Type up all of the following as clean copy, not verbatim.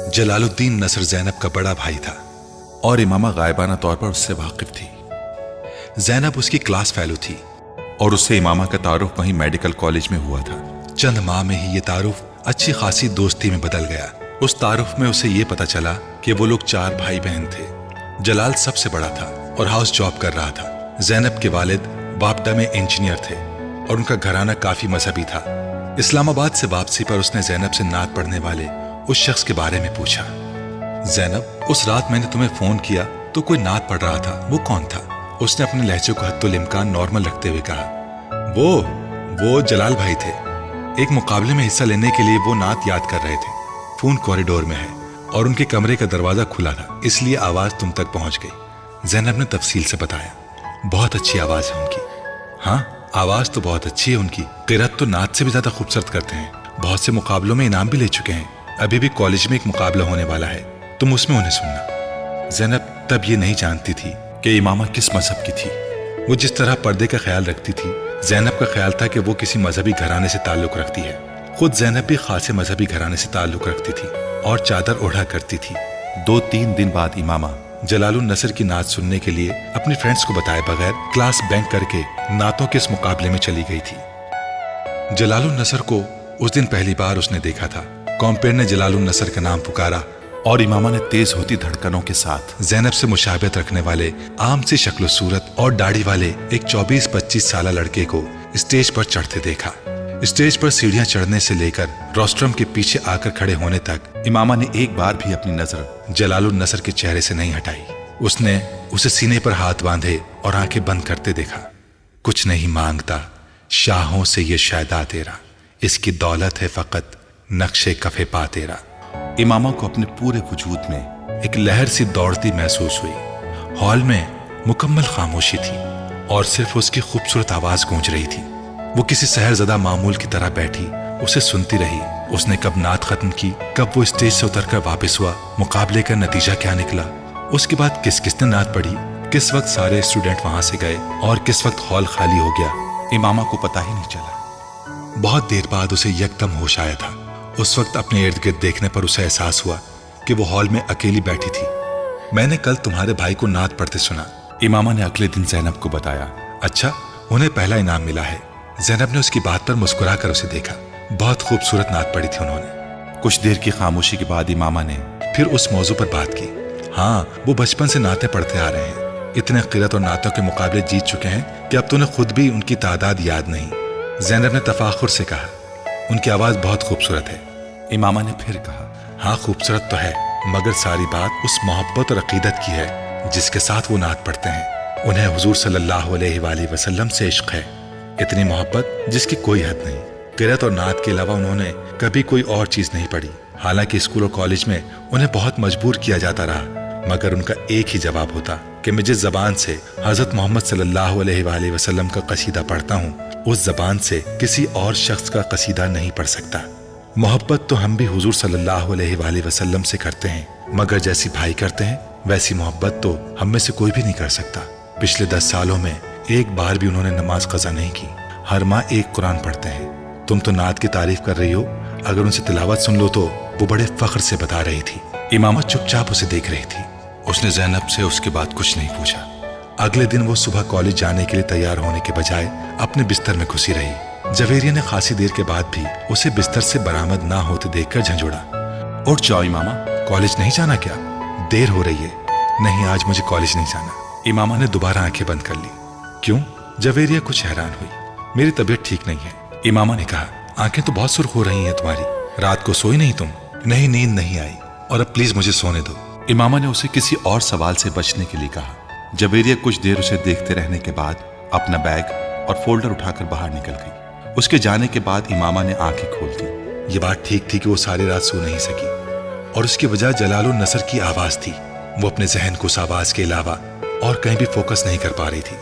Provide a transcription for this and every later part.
जलालुद्दीन नसर ज़ैनब का बड़ा भाई था और इमामा गायबाना तौर पर उससे वाकिफ थी। ज़ैनब उसकी क्लास फेलो थी और उससे इमामा का तारुफ वहीं मेडिकल कॉलेज में हुआ था। चंद माह में ही ये तारुफ अच्छी खासी दोस्ती में बदल गया। उस तारुफ में उसे ये पता चला कि वो लोग 4 भाई बहन थे। जलाल सबसे बड़ा था और हाउस जॉब कर रहा था। ज़ैनब के वालिद बापडा में इंजीनियर थे और उनका घराना काफी मजहबी था। इस्लामाबाद से वापसी पर उसने ज़ैनब से नात पढ़ने वाले उस शख्स के बारे में पूछा। ज़ैनब, उस रात मैंने तुम्हें फोन किया तो कोई नात पढ़ रहा था, वो कौन था? उसने अपने लहजे को हद्दुल इम्कान नॉर्मल रखते हुए कहा, वो जलाल भाई थे। एक मुकाबले में हिस्सा लेने के लिए वो नात याद कर रहे थे। फोन कॉरिडोर में है और उनके कमरे का दरवाजा खुला था, इसलिए आवाज तुम तक पहुंच गई। ज़ैनब ने तफसील से बताया। बहुत अच्छी आवाज है उनकी। हाँ, आवाज तो बहुत अच्छी है उनकी। क़िरात तो नात से भी ज्यादा खूबसूरत करते हैं। बहुत से मुकाबलों में इनाम भी ले चुके हैं। अभी भी कॉलेज में एक मुकाबला होने वाला है, तुम उसमें उन्हें सुनना। ज़ैनब तब ये नहीं जानती थी कि इमामा किस मजहब की थी। वो जिस तरह पर्दे का ख्याल रखती थी, ज़ैनब का ख्याल था कि वो किसी मजहबी घराने से ताल्लुक रखती है। खुद ज़ैनब भी खासे मजहबी घराने से ताल्लुक रखती थी और चादर ओढ़ा करती थी। 2-3 दिन बाद इमामा जलालुन नसर की नात सुनने के लिए अपने फ्रेंड्स को बताए बगैर क्लास बैंक करके नातों के इस मुकाबले में चली गई थी। जलालुन नसर को उस दिन पहली बार उसने देखा था। कॉम्पेयर ने जलालुन नसर का नाम पुकारा और इमामा ने तेज होती धड़कनों के साथ ज़ैनब से मुशाबहत रखने वाले आम सी शक्ल सूरत और दाढ़ी वाले एक 24-25 साल लड़के को स्टेज पर चढ़ते देखा। स्टेज पर सीढ़ियां चढ़ने से लेकर रोस्ट्रम के पीछे आकर खड़े होने तक इमामा ने एक बार भी अपनी नजर जलालुन नसर के चेहरे से नहीं हटाई। उसने उसे सीने पर हाथ बांधे और आंखें बंद करते देखा। कुछ नहीं मांगता शाहों से ये शायदा तेरा, इसकी दौलत है फकत नक्शे कफे पा तेरा। इमामा को अपने पूरे वजूद में एक लहर सी दौड़ती महसूस हुई। हॉल में मुकम्मल खामोशी थी और सिर्फ उसकी खूबसूरत आवाज गूंज रही थी। वो किसी सहरज़दा मामूल की तरह बैठी उसे सुनती रही। उसने कब नात खत्म की, कब वो स्टेज से उतरकर वापस हुआ, मुकाबले का नतीजा क्या निकला, उसके बाद किस किसने नात पढ़ी, किस वक्त सारे स्टूडेंट वहां से गए और किस वक्त हॉल खाली हो गया, इमामा को पता ही नहीं चला। बहुत देर बाद उसे यकदम होश आया था। उस वक्त अपने इर्द गिर्द देखने पर उसे एहसास हुआ कि वो हॉल में अकेली बैठी थी। मैंने कल तुम्हारे भाई को नात पढ़ते सुना, इमामा ने अगले दिन ज़ैनब को बताया। अच्छा, उन्हें पहला इनाम मिला है। ज़ैनब ने उसकी बात पर मुस्कुराकर उसे देखा। बहुत खूबसूरत नात पढ़ी थी उन्होंने। कुछ देर की खामोशी के बाद इमामा ने फिर उस मौजू पर बात की। हाँ, वो बचपन से नातें पढ़ते आ रहे हैं। इतने क़िरात और नातों के मुकाबले जीत चुके हैं कि अब तो उन्हें खुद भी उनकी तादाद याद नहीं। ज़ैनब ने तफाखुर से कहा, उनकी आवाज़ बहुत खूबसूरत है। इमामा ने फिर कहा, हाँ खूबसूरत तो है, मगर सारी बात उस मोहब्बत और अकीदत की है जिसके साथ वो नात पढ़ते हैं। उन्हें हुजूर सल्लल्लाहु अलैहि वसल्लम से इश्क है, इतनी मोहब्बत जिसकी कोई हद नहीं। क़िरात और नात के अलावा उन्होंने कभी कोई और चीज नहीं पढ़ी। हालांकि स्कूल और कॉलेज में उन्हें बहुत मजबूर किया जाता रहा, मगर उनका एक ही जवाब होता कि मैं जिस जबान से हजरत मोहम्मद सल्लल्लाहु अलैहि वसल्लम का कसीदा पढ़ता हूँ, उस जबान से किसी और शख्स का कसीदा नहीं पढ़ सकता। मोहब्बत तो हम भी हुजूर सल्लल्लाहु अलैहि वसल्लम से करते हैं, मगर जैसी भाई करते हैं वैसी मोहब्बत तो हम में से कोई भी नहीं कर सकता। पिछले 10 सालों में एक बार भी उन्होंने नमाज कज़ा नहीं की। हर माह एक कुरान पढ़ते हैं। तुम तो नात की तारीफ कर रही हो, अगर उनसे तिलावत सुन लो तो वो बड़े फख्र से बता रही थी। इमामा चुपचाप उसे देख रही थी। उसने ज़ैनब से उसके बाद कुछ नहीं पूछा। अगले दिन वो सुबह कॉलेज जाने के लिए तैयार होने के बजाय अपने बिस्तर में घुसी रही। जवेरिया ने खासी देर के बाद भी उसे बिस्तर से बरामद ना होते देखकर झंझोड़ा, उठ जाओ इमामा, कॉलेज नहीं जाना क्या? देर हो रही है। नहीं, आज मुझे कॉलेज नहीं जाना। इमामा ने दोबारा आंखें बंद कर ली। क्यों? जवेरिया कुछ हैरान हुई। मेरी तबीयत ठीक नहीं है, इमामा ने कहा। आंखें तो बहुत सुर्ख हो रही हैं तुम्हारी, रात को सोई नहीं तुम? नहीं, नींद नहीं आई, और अब प्लीज मुझे सोने दो। इमामा ने उसे किसी और सवाल से बचने के लिए कहा। जवेरिया कुछ देर उसे देखते रहने के बाद अपना बैग और फोल्डर उठाकर बाहर निकल गई। उसके जाने के बाद इमामा ने आंखें खोल दी। ये बात ठीक थी कि वो सारी रात सो नहीं सकी, और उसकी वजह जलालुन नसर की आवाज थी। वो अपने जहन को उस आवाज के अलावा और कहीं भी फोकस नहीं कर पा रही थी।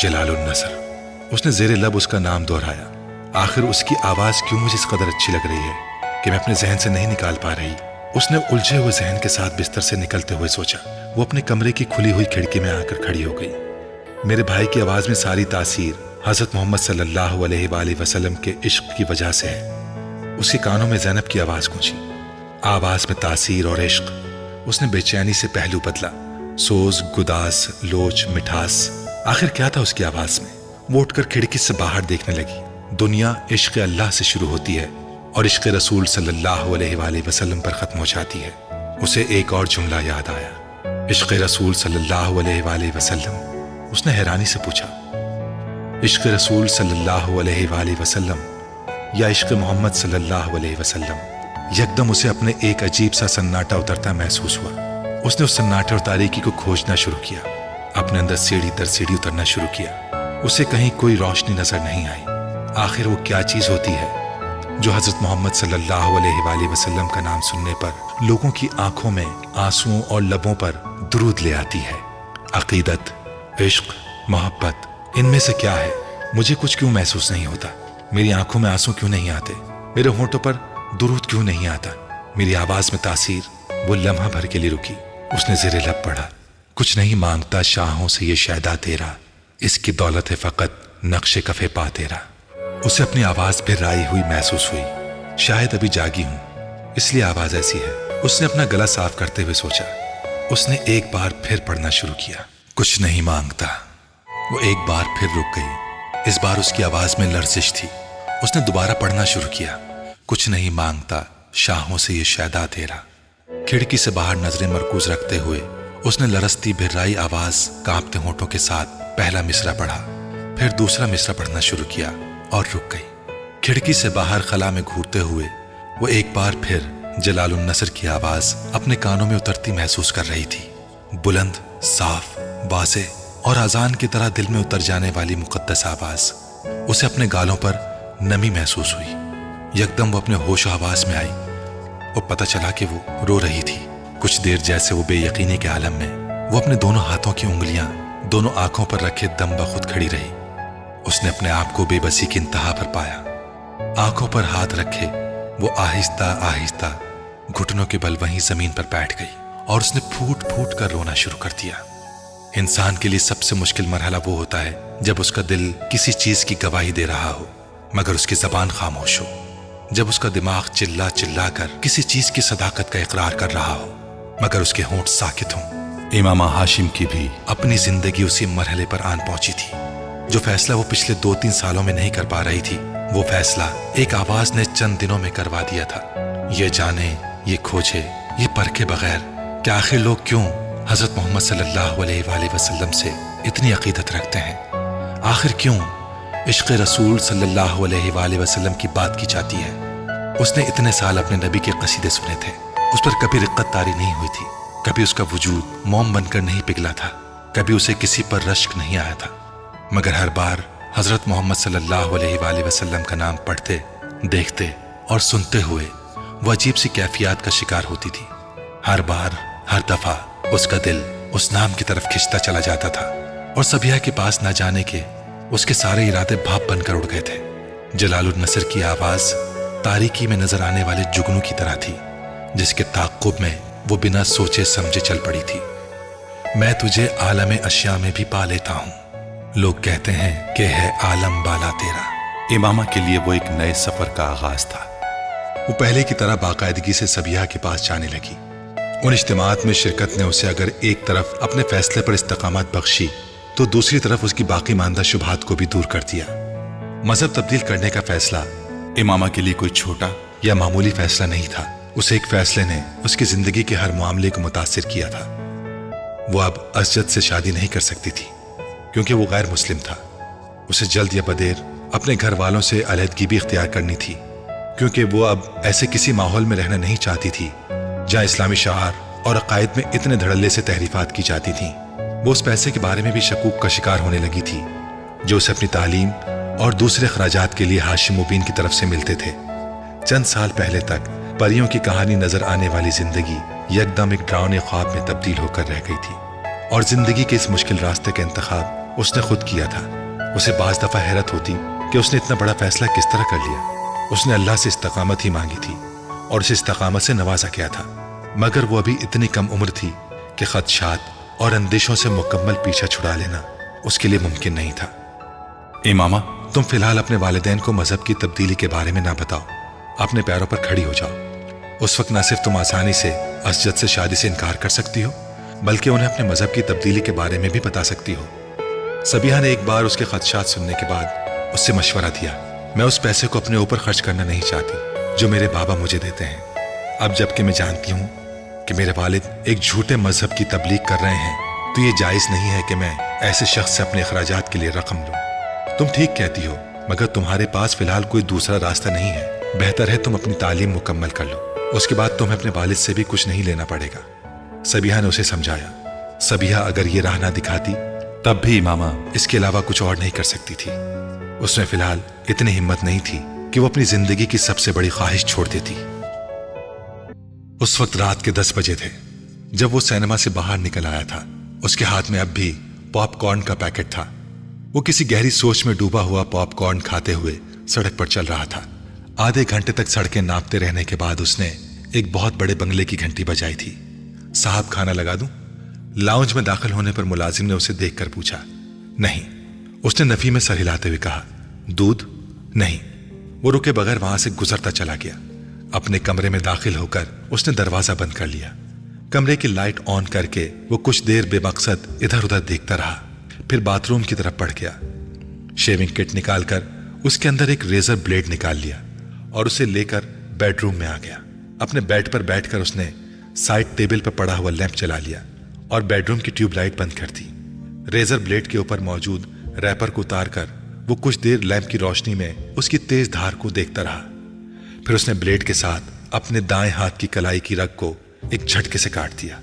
जलालुन नसर, उसने जेरे लब उसका नाम दोहराया। आखिर उसकी आवाज क्यों मुझे इस कदर अच्छी लग रही है कि मैं अपने जहन से नहीं निकाल पा रही। उसने उलझे हुए जहन के साथ बिस्तर से निकलते हुए सोचा। वो अपने कमरे की खुली हुई खिड़की में आकर खड़ी हो गई। मेरे भाई की आवाज में सारी तासीर हजरत मोहम्मद सल्लल्लाहु अलैहि वसल्लम के इश्क की वजह से है। उसके कानों में ज़ैनब की आवाज गूंजी। آواز میں تاثیر اور عشق۔ اس نے بے چینی سے پہلو بدلا، سوز، گداز، لوچ، مٹھاس، آخر کیا تھا اس کی آواز میں؟ وہ اٹھ کر کھڑکی سے باہر دیکھنے لگی۔ دنیا عشق اللہ سے شروع ہوتی ہے اور عشق رسول صلی اللہ علیہ وآلہ وسلم پر ختم ہو جاتی ہے۔ اسے ایک اور جملہ یاد آیا، عشق رسول صلی اللہ علیہ وآلہ وسلم۔ اس نے حیرانی سے پوچھا، عشق رسول صلی اللہ علیہ وآلہ وسلم یا عشق محمد صلی اللہ علیہ وسلم؟ یکدم اسے اپنے ایک عجیب سا سناٹا اترتا محسوس ہوا۔ اس نے اس سناٹے اور تاریکی کو کھوجنا شروع کیا، اپنے اندر سیڑھی در سیڑھی اترنا شروع کیا۔ اسے کہیں کوئی روشنی نظر نہیں آئی۔ آخر وہ کیا چیز ہوتی ہے جو حضرت محمد صلی اللہ علیہ وآلہ وسلم کا نام سننے پر لوگوں کی آنکھوں میں آنسوؤں اور لبوں پر درود لے آتی ہے؟ عقیدت، عشق، محبت، ان میں سے کیا ہے؟ مجھے کچھ کیوں محسوس نہیں ہوتا؟ میری آنکھوں میں آنسو کیوں نہیں آتے؟ میرے ہونٹوں پر درود کیوں نہیں آتا؟ میری آواز میں تاثیر وہ لمحہ بھر کے لیے رکی۔ اس نے زیر لب پڑھا، کچھ نہیں مانگتا شاہوں سے یہ شیدا تیرا، اس کی دولت ہے فقط نقش کفے پا تیرا۔ اسے اپنی آواز پھرائی ہوئی محسوس ہوئی۔ شاید ابھی جاگی ہوں اس لیے آواز ایسی ہے۔ اس نے اپنا گلا صاف کرتے ہوئے سوچا۔ اس نے ایک بار پھر پڑھنا شروع کیا، کچھ نہیں مانگتا۔ وہ ایک بار پھر رک گئی۔ اس بار اس کی آواز میں لرزش تھی۔ اس نے دوبارہ پڑھنا شروع کیا، کچھ نہیں مانگتا شاہوں سے یہ شیدا تیرا۔ کھڑکی سے باہر نظریں مرکوز رکھتے ہوئے اس نے لرزتی بھرائی آواز، کانپتے ہونٹوں کے ساتھ پہلا مصرع پڑھا، پھر دوسرا مصرع پڑھنا شروع کیا اور رک گئی۔ کھڑکی سے باہر خلا میں گھورتے ہوئے وہ ایک بار پھر جلال النصر کی آواز اپنے کانوں میں اترتی محسوس کر رہی تھی، بلند، صاف، واضح اور اذان کی طرح دل میں اتر جانے والی مقدس آواز۔ اسے اپنے گالوں پر نمی محسوس ہوئی۔ یکدم وہ اپنے ہوش و حواس میں آئی اور پتہ چلا کہ وہ رو رہی تھی۔ کچھ دیر جیسے وہ بے یقینی کے عالم میں وہ اپنے دونوں ہاتھوں کی انگلیاں دونوں آنکھوں پر رکھے دم بخود کھڑی رہی۔ اس نے اپنے آپ کو بے بسی کی انتہا پر پایا۔ آنکھوں پر ہاتھ رکھے وہ آہستہ آہستہ گھٹنوں کے بل وہیں زمین پر بیٹھ گئی اور اس نے پھوٹ پھوٹ کر رونا شروع کر دیا۔ انسان کے لیے سب سے مشکل مرحلہ وہ ہوتا ہے جب اس کا دل کسی چیز کی گواہی دے رہا ہو مگر اس کی زبان خاموش ہو، جب اس کا دماغ چلا چلا کر کسی چیز کی صداقت کا اقرار کر رہا ہو مگر اس کے ہونٹ ساکت ہوں۔ امامہ ہاشم کی بھی اپنی زندگی اسی مرحلے پر آن پہنچی تھی۔ جو فیصلہ وہ پچھلے 2-3 سالوں میں نہیں کر پا رہی تھی، وہ فیصلہ ایک آواز نے چند دنوں میں کروا دیا تھا۔ یہ جانے، یہ کھوجے، یہ پرکھے بغیر کہ آخر لوگ کیوں حضرت محمد صلی اللہ علیہ وآلہ وسلم سے اتنی عقیدت رکھتے ہیں؟ آخر کیوں عشق رسول صلی اللہ علیہ وآلہ وسلم کی بات کی جاتی ہے؟ اس نے اتنے سال اپنے نبی کے قصیدے سنے تھے، اس پر کبھی رقت طاری نہیں ہوئی تھی، کبھی اس کا وجود موم بن کر نہیں پگھلا تھا، کبھی اسے کسی پر رشک نہیں آیا تھا، مگر ہر بار حضرت محمد صلی اللہ علیہ وآلہ وسلم کا نام پڑھتے، دیکھتے اور سنتے ہوئے وہ عجیب سی کیفیات کا شکار ہوتی تھی۔ ہر بار، ہر دفعہ اس کا دل اس نام کی طرف کھنچتا چلا جاتا تھا اور سبیہ کے پاس نہ جانے کے اس کے سارے ارادے بھاپ بن کر اڑ گئے تھے۔ جلال النصر کی آواز تاریکی میں نظر آنے والے جگنو کی طرح تھی جس کے تعاقب میں وہ بنا سوچے سمجھے چل پڑی تھی۔ میں تجھے عالم اشیاء میں بھی پا لیتا ہوں، لوگ کہتے ہیں کہ ہے عالم بالا تیرا۔ امامہ کے لیے وہ ایک نئے سفر کا آغاز تھا۔ وہ پہلے کی طرح باقاعدگی سے سبیہ کے پاس جانے لگی۔ ان اجتماعات میں شرکت نے اسے اگر ایک طرف اپنے فیصلے پر استقامت بخشی تو دوسری طرف اس کی باقی ماندہ شبہات کو بھی دور کر دیا۔ مذہب تبدیل کرنے کا فیصلہ امامہ کے لیے کوئی چھوٹا یا معمولی فیصلہ نہیں تھا۔ اس ایک فیصلے نے اس کی زندگی کے ہر معاملے کو متاثر کیا تھا۔ وہ اب اسجد سے شادی نہیں کر سکتی تھی کیونکہ وہ غیر مسلم تھا۔ اسے جلد یا بدیر اپنے گھر والوں سے علیحدگی بھی اختیار کرنی تھی کیونکہ وہ اب ایسے کسی ماحول میں رہنا نہیں چاہتی تھی جہاں اسلامی شعار اور عقائد میں اتنے دھڑلے سے تحریفات کی جاتی تھیں۔ وہ اس پیسے کے بارے میں بھی شکوک کا شکار ہونے لگی تھی جو اسے اپنی تعلیم اور دوسرے اخراجات کے لیے ہاشم مبین کی طرف سے ملتے تھے۔ چند سال پہلے تک پریوں کی کہانی نظر آنے والی زندگی یکدم ایک ڈراؤنے خواب میں تبدیل ہو کر رہ گئی تھی اور زندگی کے اس مشکل راستے کا انتخاب اس نے خود کیا تھا۔ اسے بعض دفعہ حیرت ہوتی کہ اس نے اتنا بڑا فیصلہ کس طرح کر لیا۔ اس نے اللہ سے استقامت ہی مانگی تھی اور اسے استقامت سے نوازا کیا تھا، مگر وہ ابھی اتنی کم عمر تھی کہ خدشات اور اندیشوں سے مکمل پیچھا چھڑا لینا اس کے لیے ممکن نہیں تھا۔ امامہ، تم فی الحال اپنے والدین کو مذہب کی تبدیلی کے بارے میں نہ بتاؤ، اپنے پیروں پر کھڑی ہو جاؤ۔ उस वक्त न सिर्फ तुम आसानी से असजद से शादी से इनकार कर सकती हो, बल्कि उन्हें अपने मजहब की तब्दीली के बारे में भी बता सकती हो। सबिहा ने एक बार उसके खदशात सुनने के बाद उससे मशवरा दिया, मैं उस पैसे को अपने ऊपर खर्च करना नहीं चाहती जो मेरे बाबा मुझे देते हैं। अब जबकि मैं जानती हूँ कि मेरे वालिद एक झूठे मजहब की तबलीग कर रहे हैं, तो ये जायज़ नहीं है कि मैं ऐसे शख्स से अपने अखराजात के लिए रकम लूँ। तुम ठीक कहती हो, मगर तुम्हारे पास फिलहाल कोई दूसरा रास्ता नहीं है। बेहतर है तुम अपनी तालीम मुकम्मल कर लो, उसके बाद तुम्हें अपने वालिद से भी कुछ नहीं लेना पड़ेगा। सबिहा ने उसे समझाया। सबिहा अगर ये राह ना दिखाती तब भी इमामा इसके अलावा कुछ और नहीं कर सकती थी। उसमें फिलहाल इतनी हिम्मत नहीं थी कि वो अपनी जिंदगी की सबसे बड़ी ख्वाहिश छोड़ देती। उस वक्त रात के 10 बजे थे जब वो सिनेमा से बाहर निकल आया था। उसके हाथ में अब भी पॉपकॉर्न का पैकेट था। वो किसी गहरी सोच में डूबा हुआ पॉपकॉर्न खाते हुए सड़क पर चल रहा था। आधे घंटे तक सड़कें नापते रहने के बाद उसने एक बहुत बड़े बंगले की घंटी बजाई थी। साहब, खाना लगा दूं? लाउंज में दाखिल होने पर मुलाजिम ने उसे देखकर पूछा। नहीं, उसने नफी में सर हिलाते हुए कहा। दूध? नहीं। वो रुके बगैर वहां से गुजरता चला गया। अपने कमरे में दाखिल होकर उसने दरवाजा बंद कर लिया। कमरे की लाइट ऑन करके वो कुछ देर बेमकसद इधर उधर देखता रहा, फिर बाथरूम की तरफ बढ़ गया। शेविंग किट निकालकर उसके अंदर एक रेजर ब्लेड निकाल लिया और उसे लेकर बेडरूम में आ गया। अपने बेड पर बैठकर उसने साइड टेबल पर पड़ा हुआ लैंप जला लिया और बेडरूम की ट्यूबलाइट बंद कर दी। रेजर ब्लेड के ऊपर मौजूद रैपर को उतारकर वो कुछ देर लैंप की रोशनी में उसकी तेज धार को देखता रहा। फिर उसने ब्लेड के साथ अपने दाएं हाथ की कलाई की रग को एक झटके से काट दिया।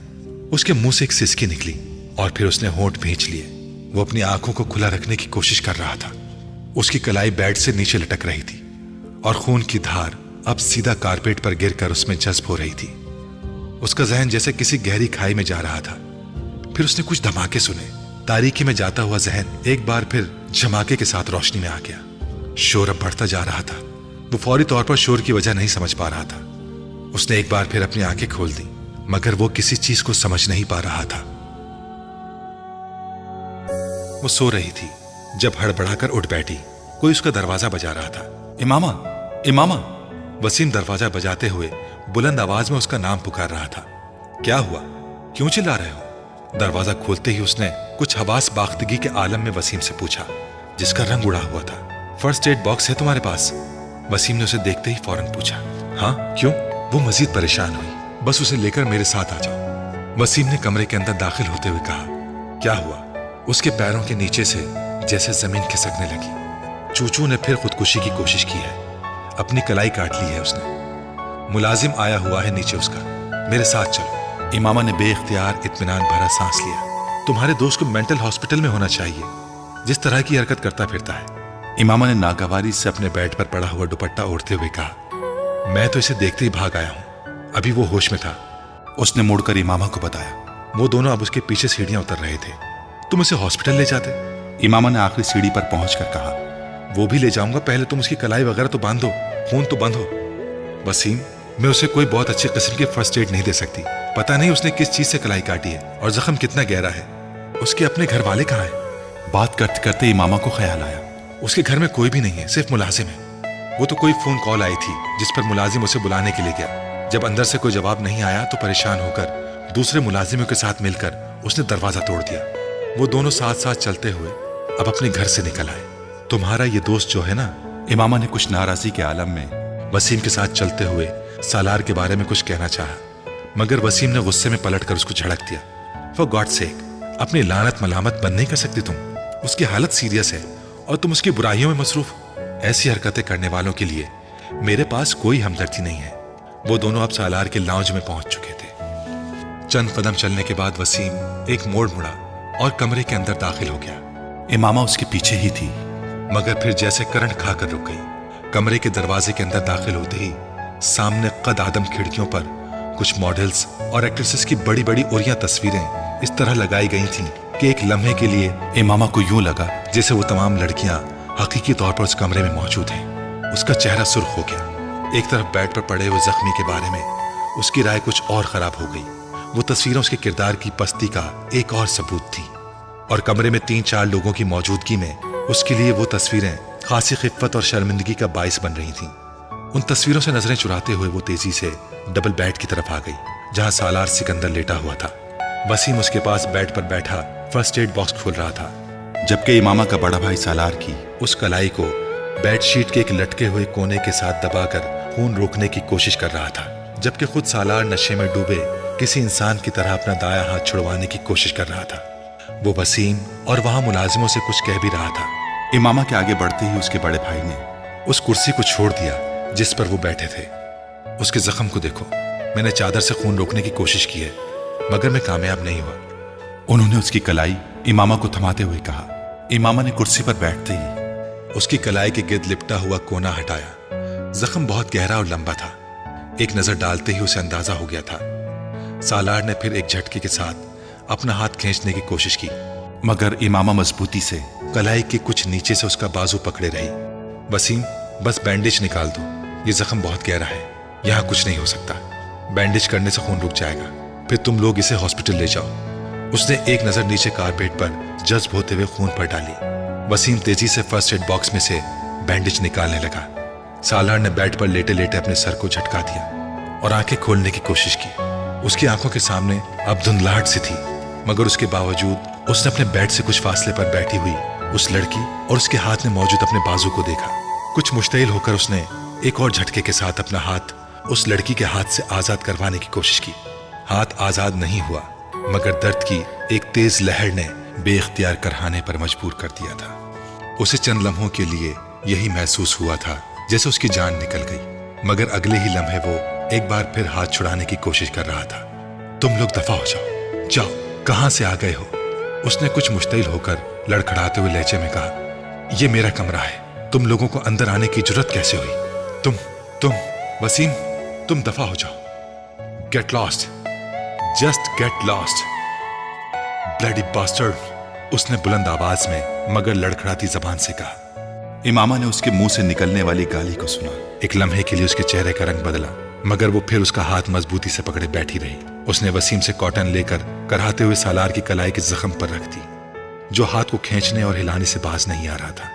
उसके मुंह से एक सिसकी निकली और फिर उसने होंठ भींच लिए। वो अपनी आंखों को खुला रखने की कोशिश कर रहा था। उसकी कलाई बेड से नीचे लटक रही थी और खून की धार अब सीधा कारपेट पर गिरकर उसमें जज्ब हो रही थी। उसका जहन जैसे किसी गहरी खाई में जा रहा था। फिर उसने कुछ धमाके सुने। तारीकी में जाता हुआ जहन एक बार फिर झमाके के साथ रोशनी में आ गया। शोर अब बढ़ता जा रहा था। वो फौरी तौर पर शोर की वजह नहीं समझ पा रहा था। उसने एक बार फिर अपनी आंखें खोल दी, मगर वो किसी चीज को समझ नहीं पा रहा था। वो सो रही थी जब हड़बड़ाकर उठ बैठी। कोई उसका दरवाजा बजा रहा था। इमामा, इमामा। वसीम दरवाजा बजाते हुए बुलंद आवाज में उसका नाम पुकार रहा था। क्या हुआ? क्यों चिल्ला रहे हो? दरवाजा खोलते ही उसने कुछ हवास बाख्तगी के आलम में वसीम से पूछा, जिसका रंग उड़ा हुआ था। फर्स्ट एड बॉक्स है तुम्हारे पास? वसीम ने उसे देखते ही फौरन पूछा। हाँ, क्यों? वो मजीद परेशान हुई। बस उसे लेकर मेरे साथ आ जाओ। वसीम ने कमरे के अंदर दाखिल होते हुए कहा। क्या हुआ? उसके पैरों के नीचे से जैसे जमीन खिसकने लगी। चूचू ने फिर खुदकुशी की कोशिश की है। अपनी कलाई काट ली है उसने। मुलाजिम आया हुआ है नीचे उसका। मेरे साथ चलो। इमामा ने बेइख्तियार इत्मीनान भरा सांस लिया। तुम्हारे दोस्त को मेंटल हॉस्पिटल में होना चाहिए, जिस तरह की हरकत करता फिरता है। इमामा ने नागवारी से अपने बेड पर पड़ा हुआ दुपट्टा ओढ़ते हुए कहा। मैं तो इसे देखते ही भाग आया हूं। अभी वो होश में था। उसने मुड़कर इमामा को बताया। वो दोनों अब उसके पीछे सीढ़ियां उतर रहे थे। तुम उसे हॉस्पिटल ले जाते। इमामा ने आखिरी सीढ़ी पर पहुंचकर कहा। वो भी ले जाऊंगा, पहले तुम उसकी कलाई वगैरह तो बांधो, खून तो बंद हो। वसीम, मैं उसे कोई बहुत अच्छी किस्म की फर्स्ट एड नहीं दे सकती। पता नहीं उसने किस चीज से कलाई काटी है और जख्म कितना गहरा है। उसके अपने घर वाले कहाँ हैं? बात करते करते इमामा को ख्याल आया, उसके घर में कोई भी नहीं है, सिर्फ मुलाजिम है। वो तो कोई फोन कॉल आई थी जिस पर मुलाजिम उसे बुलाने के लिए गया। जब अंदर से कोई जवाब नहीं आया तो परेशान होकर दूसरे मुलाजिमों के साथ मिलकर उसने दरवाजा तोड़ दिया। वो दोनों साथ साथ चलते हुए अब अपने घर से निकल आए। तुम्हारा ये दोस्त जो है ना, इमामा ने कुछ नाराजगी के आलम में वसीम के साथ चलते हुए सालार के बारे में कुछ कहना चाहा, मगर वसीम ने गुस्से में पलटकर उसको झड़क दिया। फॉर गॉड सेक, अपनी लानत मलामत बंद नहीं कर सकती तुम। उसकी हालत सीरियस है और तुम उसकी बुराइयों में मसरूफ हो। ऐसी हरकतें करने वालों के लिए मेरे पास कोई हमदर्दी नहीं है। वो दोनों अब सालार के लाउंज में पहुंच चुके थे। चंद कदम चलने के बाद वसीम एक मोड़ मुड़ा और कमरे के अंदर दाखिल हो गया। इमामा उसके पीछे ही थी, मगर फिर जैसे करंट खाकर रुक गई। कमरे के दरवाजे के अंदर दाखिल होते ही सामने कद आदम खिड़कियों पर कुछ मॉडल्स और एक्ट्रेसेस की बड़ी बड़ी उरिया तस्वीरें इस तरह लगाई गई थीं कि एक लम्हे के लिए इमामा को यूं लगा जैसे वो तमाम लड़कियां हकीकी तौर पर उस कमरे में मौजूद हैं। उसका चेहरा सुर्ख हो गया। एक तरफ बेड पर पड़े हुए जख्मी के बारे में उसकी राय कुछ और खराब हो गई। वो तस्वीरें उसके किरदार की पस्ती का एक और सबूत थी और कमरे में 3-4 लोगों की मौजूदगी में उसके लिए वो तस्वीरें खासी खिफ़्फ़त और शर्मिंदगी का बाइस बन रही थीं। उन तस्वीरों से नजरें चुराते हुए वो तेजी से डबल बेड की तरफ आ गई, जहां सालार सिकंदर लेटा हुआ था। वसीम उसके पास बेड पर बैठा फर्स्ट एड बॉक्स खोल रहा था, जबकि इमामा का बड़ा भाई सालार की उस कलाई को बेडशीट के एक लटके हुए कोने के साथ दबाकर खून रोकने की कोशिश कर रहा था, जबकि खुद सालार नशे में डूबे किसी इंसान की तरह अपना दायां हाथ छुड़वाने की कोशिश कर रहा था। वो वसीम और वहां मुलाजिमों से कुछ कह भी रहा था। इमामा के आगे बढ़ते ही उसके बड़े भाई ने उस कुर्सी को छोड़ दिया जिस पर वो बैठे थे। उसके जख्म को देखो, मैंने चादर से खून रोकने की कोशिश की है मगर मैं कामयाब नहीं हुआ। उन्होंने उसकी कलाई इमामा को थमाते हुए कहा। इमामा ने कुर्सी पर बैठते ही उसकी कलाई के गिर्द लिपटा हुआ कोना हटाया। जख्म बहुत गहरा और लंबा था। एक नजर डालते ही उसे अंदाजा हो गया था। सालार ने फिर एक झटके के साथ अपना हाथ खींचने की कोशिश की, मगर इमामा मजबूती से कलाई के कुछ नीचे से उसका बाजू पकड़े रही। वसीम, बस बैंडेज निकाल दो, ये जख्म बहुत गहरा है, यहाँ कुछ नहीं हो सकता। बैंडेज करने से खून रुक जाएगा, फिर तुम लोग इसे हॉस्पिटल ले जाओ। उसने एक नजर नीचे कारपेट पर जज्ब होते हुए खून पर डाली। वसीम तेजी से फर्स्ट एड बॉक्स में से बैंडेज निकालने लगा। सालार ने बेड पर लेटे लेटे अपने सर को झटका दिया और आंखें खोलने की कोशिश की। उसकी आंखों के सामने अब धुंधलाहट सी थी, मगर उसके बावजूद उसने अपने बेड से कुछ फासले पर बैठी हुई उस लड़की और उसके हाथ में मौजूद अपने बाजू को देखा। कुछ मुश्तिल होकर उसने एक और झटके के साथ अपना हाथ उस लड़की के हाथ से आजाद करवाने की कोशिश की। हाथ आजाद नहीं हुआ, मगर दर्द की एक तेज लहर ने बेइख्तियार करहाने पर मजबूर कर दिया था। उसे चंद लम्हों के लिए यही महसूस हुआ था जैसे उसकी जान निकल गई, मगर अगले ही लम्हे वो एक बार फिर हाथ छुड़ाने की कोशिश कर रहा था। तुम लोग दफा हो जाओ, जाओ, कहां से आ गए हो? उसने कुछ मुश्तिल होकर लड़खड़ाते हुए लहजे में कहा। यह मेरा कमरा है, तुम लोगों को अंदर आने की जुर्रत कैसे हुई? तुम वसीम, तुम दफा हो जाओ। Get lost, just get lost, bloody bastard, उसने बुलंद आवाज में मगर लड़खड़ाती जबान से कहा। इमामा ने उसके मुंह से निकलने वाली गाली को सुना। एक लम्हे के लिए उसके चेहरे का रंग बदला, मगर वो फिर उसका हाथ मजबूती से पकड़े बैठी रही। उसने वसीम से कॉटन लेकर कराहते हुए सालार की कलाई के जख्म पर रख दी, जो हाथ को खींचने और हिलाने से बाज नहीं आ रहा था,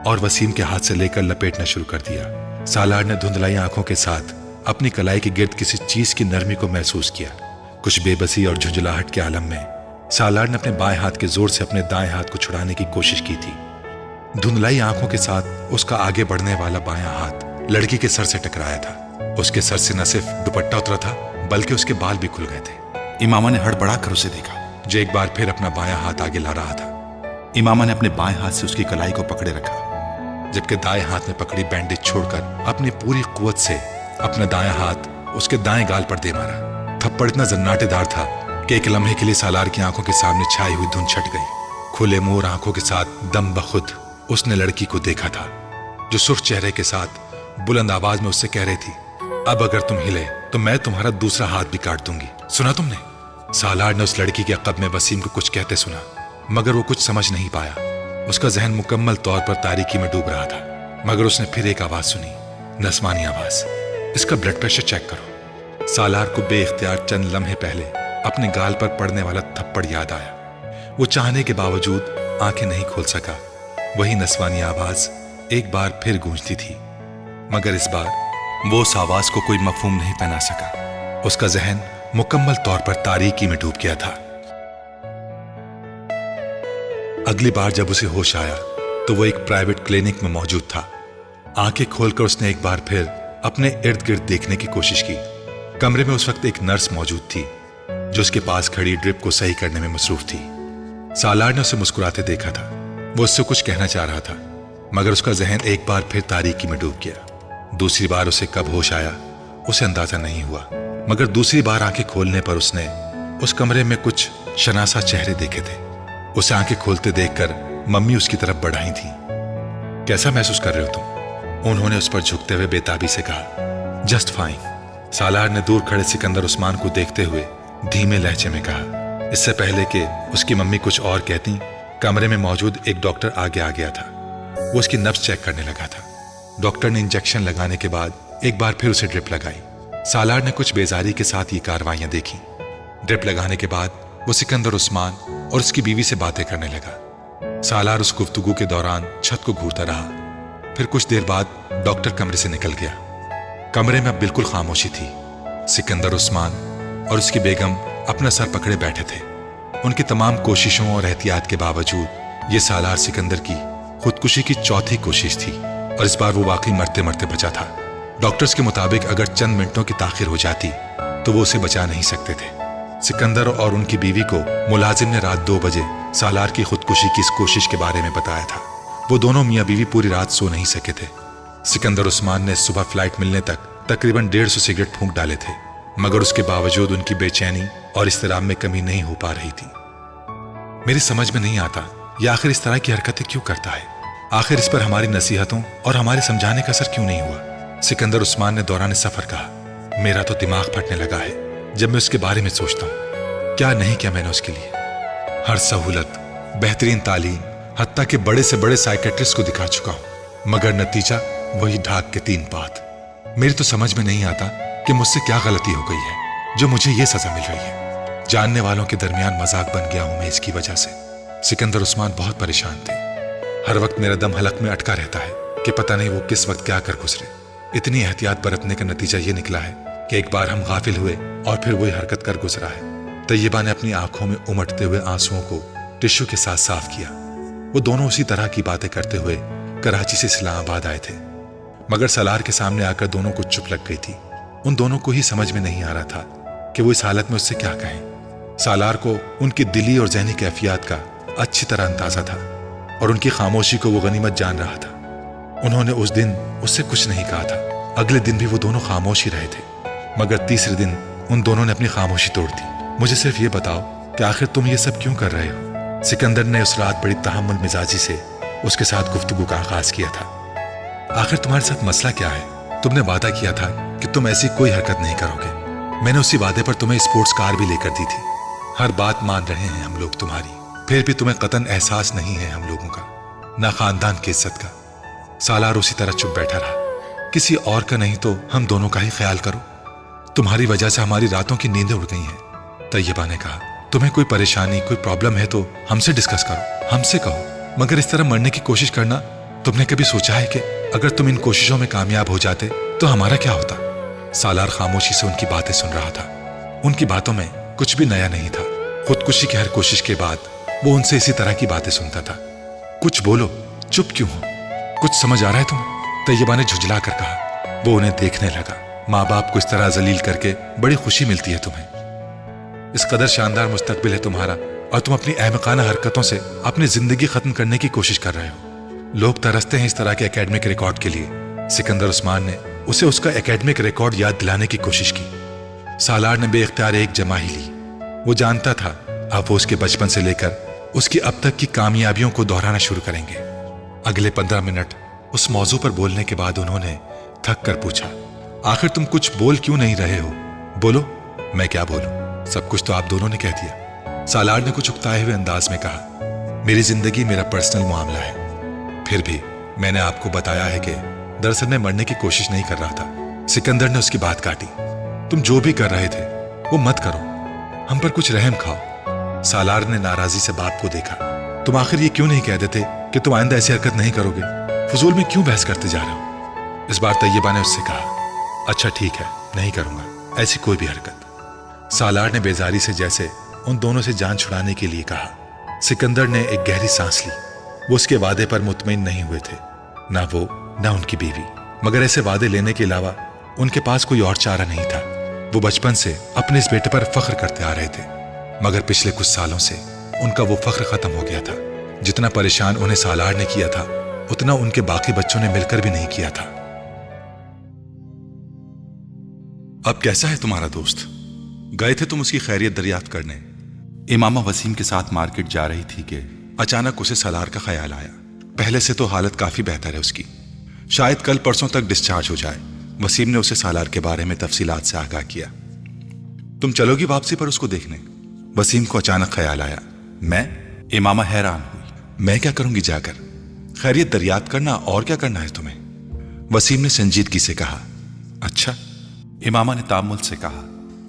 और वसीम के हाथ से लेकर लपेटना शुरू कर दिया। सालार ने धुंधलाई आंखों के साथ अपनी कलाई के गिर्द किसी चीज की नरमी को महसूस किया। कुछ बेबसी और झुंझलाहट के आलम में सालार ने अपने बाएं हाथ के जोर से अपने दाएं हाथ को छुड़ाने की कोशिश की थी। धुंधलाई आंखों के साथ उसका आगे बढ़ने वाला बायां हाथ लड़की के सर से टकराया था। उसके सर से न सिर्फ दुपट्टा उतरा था, बल्कि उसके बाल भी खुल गए थे। इमामा ने हड़बड़ा कर उसे देखा, जो एक बार फिर अपना बायां हाथ आगे ला रहा था। इमामा ने अपने बाएं हाथ से उसकी कलाई को पकड़े रखा, जबकि दाएं हाथ में पकड़ी बैंडेज छोड़कर अपनी पूरी कुव्वत से अपना दायां हाथ उसके दाएं गाल पर दे मारा। थप्पड़ इतना जन्नाटेदार था कि एक लम्हे के लिए सालार की आंखों के सामने छाई हुई धुंध छट गई। खुले मोर आंखों के साथ दम बखुद उसने लड़की को देखा था, जो सुर्ख चेहरे के साथ बुलंद आवाज में उससे कह रही थी, अब अगर तुम हिले तो मैं तुम्हारा दूसरा हाथ भी काट दूंगी। सुना तुमने? सालार ने उस लड़की के अक़ब में वसीम को कुछ कहते सुना, मगर वो कुछ समझ नहीं पाया। उसका जहन मुकम्मल तौर पर तारीकी में डूब रहा था। मगर उसने फिर एक आवाज सुनी, नस्वानी आवाज, इसका ब्लड प्रेशर चेक करो। सालार को बेइख्तियार चंद लम्हे पहले अपने गाल पर पड़ने वाला थप्पड़ याद आया। वो चाहने के बावजूद आंखें नहीं खोल सका। वही नस्वानी आवाज एक बार फिर गूंजती थी, मगर इस बार वो उस आवाज को कोई मफहूम नहीं पहना सका। उसका जहन मुकम्मल तौर पर तारीकी में डूब गया था। अगली बार जब उसे होश आया तो वो एक प्राइवेट क्लिनिक में मौजूद था। आंखें खोलकर उसने एक बार फिर अपने इर्द गिर्द देखने की कोशिश की। कमरे में उस वक्त एक नर्स मौजूद थी, जो उसके पास खड़ी ड्रिप को सही करने में मसरूफ थी। सालार ने उसे मुस्कुराते देखा था। वो उससे कुछ कहना चाह रहा था, मगर उसका जहन एक बार फिर तारीकी में डूब गया। दूसरी बार उसे कब होश आया उसे अंदाजा नहीं हुआ, मगर दूसरी बार आंखें खोलने पर उसने उस कमरे में कुछ शनासा चेहरे देखे थे। उसे आंखें खोलते देखकर मम्मी उसकी तरफ बढ़ाई थी। कैसा महसूस कर रहे हो तुम? उन्होंने उस पर झुकते हुए बेताबी से कहा। जस्ट फाइन, सालार ने दूर खड़े सिकंदर उस्मान को देखते हुए धीमे लहजे में कहा। इससे पहले कि उसकी मम्मी कुछ और कहती, कमरे में मौजूद एक डॉक्टर आगे आ गया था। वो उसकी नब्ज चेक करने लगा था। डॉक्टर ने इंजेक्शन लगाने के बाद एक बार फिर उसे ड्रिप लगाई। सालार ने कुछ बेजारी के साथ ये कार्रवाइयां देखी। ड्रिप लगाने के बाद वो सिकंदर उस्मान और उसकी बीवी से बातें करने लगा। सालार उस गुफ्तगू के दौरान छत को घूरता रहा। फिर कुछ देर बाद डॉक्टर कमरे से निकल गया। कमरे में अब बिल्कुल खामोशी थी। सिकंदर उस्मान और उसकी बेगम अपना सर पकड़े बैठे थे। उनकी तमाम कोशिशों और एहतियात के बावजूद ये सालार सिकंदर की खुदकुशी की चौथी कोशिश थी और इस बार वो वाकई मरते मरते बचा था। डॉक्टर्स के मुताबिक अगर चंद मिनटों की ताखिर हो जाती तो वो उसे बचा नहीं सकते थे। सिकंदर और उनकी बीवी को मुलाजिम ने रात 2 बजे सालार की खुदकुशी की इस कोशिश के बारे में बताया था। वो दोनों मियाँ बीवी पूरी रात सो नहीं सके थे। सिकंदर उस्मान ने सुबह फ्लाइट मिलने तक तकरीबन 150 सिगरेट फूंक डाले थे, मगर उसके बावजूद उनकी बेचैनी और इस्तिराब में कमी नहीं हो पा रही थी। मेरी समझ में नहीं आता ये आखिर इस तरह की हरकतें क्यों करता है। आखिर इस पर हमारी नसीहतों और हमारे समझाने का असर क्यों नहीं हुआ। सिकंदर उस्मान ने दौरान सफर कहा, मेरा तो दिमाग फटने लगा है जब मैं उसके बारे में सोचता हूँ। क्या नहीं किया मैंने उसके लिए। हर सहूलत, बेहतरीन तालीम, हत्ता के बड़े से बड़े साइकेट्रिस्ट को दिखा चुका हूँ, मगर नतीजा वही ढाक के 3 पात। मेरी तो समझ में नहीं आता कि मुझसे क्या गलती हो गई है जो मुझे ये सजा मिल रही है। जानने वालों के दरमियान मजाक बन गया हूं मैं इसकी वजह से। सिकंदर उस्मान बहुत परेशान थे। हर वक्त मेरा दम हलक में अटका रहता है कि पता नहीं वो किस वक्त क्या कर गुजरे। इतनी एहतियात बरतने का नतीजा ये निकला है कि एक बार हम गाफिल हुए और फिर वही हरकत कर गुजरा है। तैयबा ने अपनी आंखों में उमटते हुए आंसुओं को टिश्यू के साथ साफ किया। वो दोनों उसी तरह की बातें करते हुए कराची से इस्लामाबाद आए थे, मगर सालार के सामने आकर दोनों को चुप लग गई थी। उन दोनों को ही समझ में नहीं आ रहा था कि वो इस हालत में उससे क्या कहें। सालार को उनकी दिली और ज़हनी कैफियत का अच्छी तरह अंदाजा था और उनकी खामोशी को वो गनीमत जान रहा था। उन्होंने उस दिन उससे कुछ नहीं कहा था। अगले दिन भी वो दोनों खामोश ही रहे थे, मगर तीसरे दिन उन दोनों ने अपनी खामोशी तोड़ दी। मुझे सिर्फ ये बताओ कि आखिर तुम ये सब क्यों कर रहे हो। सिकंदर ने उस रात बड़ी तहम्मुल मिजाजी से उसके साथ गुफ्तगू का आगाज किया था। आखिर तुम्हारे साथ मसला क्या है। तुमने वादा किया था कि तुम ऐसी कोई हरकत नहीं करोगे। मैंने उसी वादे पर तुम्हें स्पोर्ट्स कार भी लेकर दी थी। हर बात मान रहे हैं हम लोग तुम्हारी, फिर भी तुम्हें कतन एहसास नहीं है हम लोगों का, ना खानदान की इज्जत का। सालार उसी तरह चुप बैठा रहा। किसी और का नहीं तो हम दोनों का ही ख्याल करो। तुम्हारी वजह से हमारी रातों की नींदें उड़ गई हैं। तैयबा ने कहा, तुम्हें कोई परेशानी, कोई प्रॉब्लम है तो हमसे डिस्कस करो, हमसे कहो, मगर इस तरह मरने की कोशिश करना। तुमने कभी सोचा है कि अगर तुम इन कोशिशों में कामयाब हो जाते तो हमारा क्या होता। सालार खामोशी से उनकी बातें सुन रहा था। उनकी बातों में कुछ भी नया नहीं था। खुदकुशी की हर कोशिश के बाद वो उनसे इसी तरह की बातें सुनता था। कुछ बोलो, चुप क्यों हो, कुछ समझ आ रहा है तुम्हें। तैयबा ने झुंझला कर कहा। वो उन्हें देखने लगा। माँ बाप को इस तरह जलील करके बड़ी खुशी मिलती है तुम्हें। इस कदर शानदार मुस्तकबिल है तुम्हारा और तुम अपनी अहमकाना हरकतों से अपनी जिंदगी खत्म करने की कोशिश कर रहे हो। लोग तरसते हैं इस तरह के एकेडमिक रिकॉर्ड के लिए। सिकंदर उस्मान ने उसे उसका एकेडमिक रिकॉर्ड याद दिलाने की कोशिश की। सालार ने बेइख्तियार एक जमा ही ली। वो जानता था अब वो उसके बचपन से लेकर उसकी अब तक की कामयाबियों को दोहराना शुरू करेंगे। अगले 15 मिनट उस मौजू पर बोलने के बाद उन्होंने थक कर पूछा, आखिर तुम कुछ बोल क्यों नहीं रहे हो। बोलो। मैं क्या बोलूं, सब कुछ तो आप दोनों ने कह दिया। सालार ने कुछ उकताए हुए अंदाज में कहा, मेरी जिंदगी मेरा पर्सनल मामला है। फिर भी मैंने आपको बताया है कि दरअसल मैं मरने की कोशिश नहीं कर रहा था। सिकंदर ने उसकी बात काटी। तुम जो भी कर रहे थे वो मत करो, हम पर कुछ रहम खाओ। सालार ने नाराजी से बाप को देखा। तुम आखिर ये क्यों नहीं कह देते कि तुम आइंदा ऐसी हरकत नहीं करोगे। फजूल में क्यों बहस करते जा रहे हो। इस बार तैयबा ने उससे कहा, अच्छा ठीक है, नहीं करूंगा ऐसी कोई भी हरकत। सालार ने बेजारी से जैसे उन दोनों से जान छुड़ाने के लिए कहा। सिकंदर ने एक गहरी सांस ली। वो उसके वादे पर मुतमईन नहीं हुए थे, ना वो ना उनकी बीवी, मगर ऐसे वादे लेने के अलावा उनके पास कोई और चारा नहीं था। वो बचपन से अपने इस बेटे पर फख्र करते आ रहे थे, मगर पिछले कुछ सालों से उनका वो फख्र खत्म हो गया था। जितना परेशान उन्हें सालार ने किया था उतना उनके बाकी बच्चों ने मिलकर भी नहीं किया था। अब कैसा है तुम्हारा दोस्त। गए थे तुम उसकी खैरियत दरियाफ्त करने। इमामा वसीम के साथ मार्केट जा रही थी कि अचानक उसे सालार का ख्याल आया। पहले से तो हालत काफी बेहतर है उसकी, शायद कल परसों तक डिस्चार्ज हो जाए। वसीम ने उसे सालार के बारे में तफसीलात से आगाह किया। तुम चलोगी वापसी पर उसको देखने। वसीम को अचानक ख्याल आया। मैं? इमामा हैरान हुई। मैं क्या करूंगी जाकर, खैरियत दरियाफ्त करना, और क्या करना है तुम्हें। वसीम ने संजीदगी से कहा। अच्छा। इमामा ने तामुल से कहा,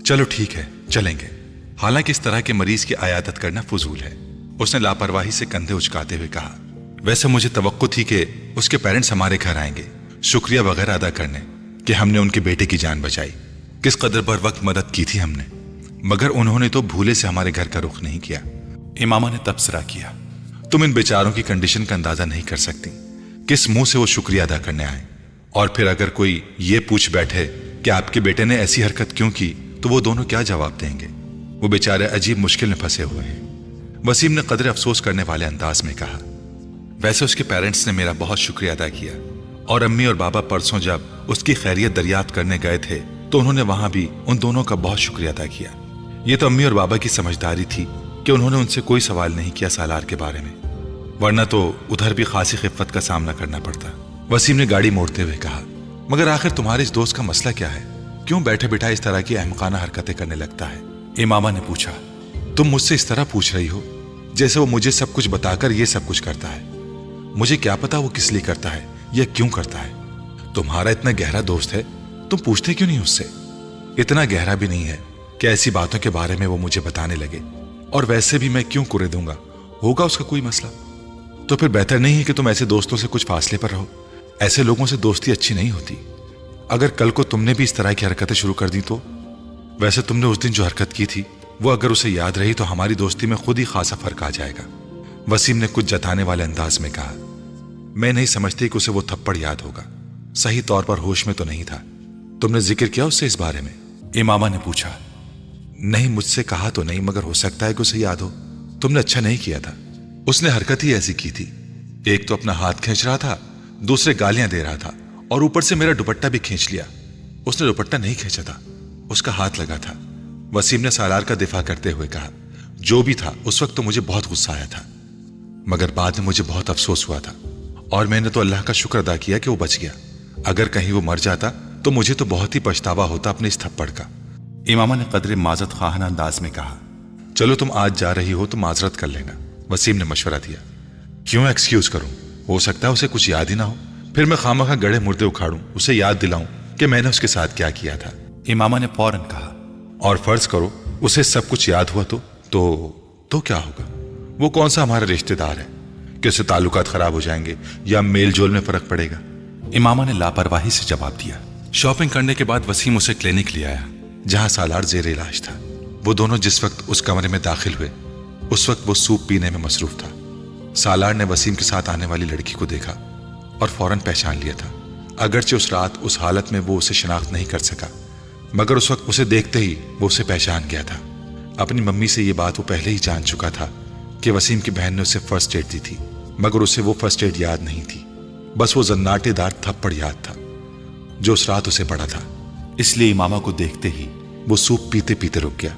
चलो ठीक है चलेंगे। हालांकि इस तरह के मरीज की अयादत करना फजूल है। उसने लापरवाही से कंधे उचकाते हुए कहा, वैसे मुझे तवक्को थी कि उसके पेरेंट्स हमारे घर आएंगे शुक्रिया वगैरह अदा करने, کہ ہم نے ان کے بیٹے کی جان بچائی، کس قدر بر وقت مدد کی تھی ہم نے، مگر انہوں نے تو بھولے سے ہمارے گھر کا رخ نہیں کیا۔ امامہ نے تبصرہ کیا، تم ان بیچاروں کی کنڈیشن کا اندازہ نہیں کر سکتی، کس منہ سے وہ شکریہ ادا کرنے آئے، اور پھر اگر کوئی یہ پوچھ بیٹھے کہ آپ کے بیٹے نے ایسی حرکت کیوں کی تو وہ دونوں کیا جواب دیں گے؟ وہ بیچارے عجیب مشکل میں پھنسے ہوئے ہیں۔ وسیم نے قدر افسوس کرنے والے انداز میں کہا، ویسے اس کے پیرنٹس نے میرا بہت شکریہ ادا کیا، اور امی اور بابا پرسوں جب اس کی خیریت دریافت کرنے گئے تھے تو انہوں نے وہاں بھی ان دونوں کا بہت شکریہ ادا کیا۔ یہ تو امی اور بابا کی سمجھداری تھی کہ انہوں نے ان سے کوئی سوال نہیں کیا سالار کے بارے میں، ورنہ تو ادھر بھی خاصی خفت کا سامنا کرنا پڑتا۔ وسیم نے گاڑی موڑتے ہوئے کہا، مگر آخر تمہارے اس دوست کا مسئلہ کیا ہے؟ کیوں بیٹھے بٹھائے اس طرح کی احمقانہ حرکتیں کرنے لگتا ہے؟ امامہ نے پوچھا، تم مجھ سے اس طرح پوچھ رہی ہو جیسے وہ مجھے سب کچھ بتا کر یہ سب کچھ کرتا ہے۔ مجھے کیا پتا وہ کس لیے کرتا ہے یا کیوں کرتا ہے؟ تمہارا اتنا گہرا دوست ہے، تم پوچھتے کیوں نہیں اس سے؟ اتنا گہرا بھی نہیں ہے کہ ایسی باتوں کے بارے میں وہ مجھے بتانے لگے، اور ویسے بھی میں کیوں کرے دوں گا؟ ہوگا اس کا کوئی مسئلہ؟ تو پھر بہتر نہیں ہے کہ تم ایسے دوستوں سے کچھ فاصلے پر رہو، ایسے لوگوں سے دوستی اچھی نہیں ہوتی۔ اگر کل کو تم نے بھی اس طرح کی حرکتیں شروع کر دی تو؟ ویسے تم نے اس دن جو حرکت کی تھی وہ اگر اسے یاد رہی تو ہماری دوستی میں خود ہی خاصا فرق آ جائے گا۔ وسیم نے کچھ جتانے والے انداز میں کہا، میں نہیں سمجھتی کہ اسے وہ تھپڑ یاد ہوگا، صحیح طور پر ہوش میں تو نہیں تھا۔ تم نے ذکر کیا اس سے اس بارے میں؟ امامہ نے پوچھا۔ نہیں، مجھ سے کہا تو نہیں، مگر ہو سکتا ہے کہ اسے یاد ہو۔ تم نے اچھا نہیں کیا تھا، اس نے حرکت ہی ایسی کی تھی، ایک تو اپنا ہاتھ کھینچ رہا تھا، دوسرے گالیاں دے رہا تھا، اور اوپر سے میرا دوپٹہ بھی کھینچ لیا۔ اس نے دوپٹہ نہیں کھینچا تھا، اس کا ہاتھ لگا تھا۔ وسیم نے سالار کا دفاع کرتے ہوئے کہا، جو بھی تھا اس وقت تو مجھے بہت غصہ آیا تھا، مگر بعد میں مجھے بہت افسوس ہوا تھا، اور میں نے تو اللہ کا شکر ادا کیا کہ وہ بچ گیا۔ اگر کہیں وہ مر جاتا تو مجھے تو بہت ہی پچھتاوا ہوتا اپنے اس تھپڑ کا۔ امامہ نے قدر معذرت خواہانہ انداز میں کہا، چلو تم آج جا رہی ہو تو معذرت کر لینا۔ وسیم نے مشورہ دیا۔ کیوں ایکسکیوز کروں؟ ہو سکتا ہے اسے کچھ یاد ہی نہ ہو، پھر میں خواہ گڑھے مردے اکھاڑوں، اسے یاد دلاؤں کہ میں نے اس کے ساتھ کیا کیا تھا۔ امامہ نے فوراً کہا، اور فرض کرو اسے سب کچھ یاد ہوا تو کیا ہوگا؟ وہ کون سا ہمارا رشتہ دار ہے کہ اس سے تعلقات خراب ہو جائیں گے یا میل جول میں فرق پڑے گا؟ امامہ نے لاپرواہی سے جواب دیا۔ شاپنگ کرنے کے بعد وسیم اسے کلینک لے آیا جہاں سالار زیر علاج تھا۔ وہ دونوں جس وقت اس کمرے میں داخل ہوئے اس وقت وہ سوپ پینے میں مصروف تھا۔ سالار نے وسیم کے ساتھ آنے والی لڑکی کو دیکھا اور فوراً پہچان لیا تھا، اگرچہ اس رات اس حالت میں وہ اسے شناخت نہیں کر سکا، مگر اس وقت اسے دیکھتے ہی وہ اسے پہچان گیا تھا۔ اپنی ممی سے یہ بات وہ پہلے ہی جان چکا تھا کہ وسیم کی بہن نے اسے فرسٹ ایڈ دی تھی، مگر اسے وہ فرسٹ ایڈ یاد نہیں تھی، بس وہ زناٹے دار تھپڑ یاد تھا جو اس رات اسے پڑا تھا۔ اس لیے امامہ کو دیکھتے ہی وہ سوپ پیتے پیتے رک گیا۔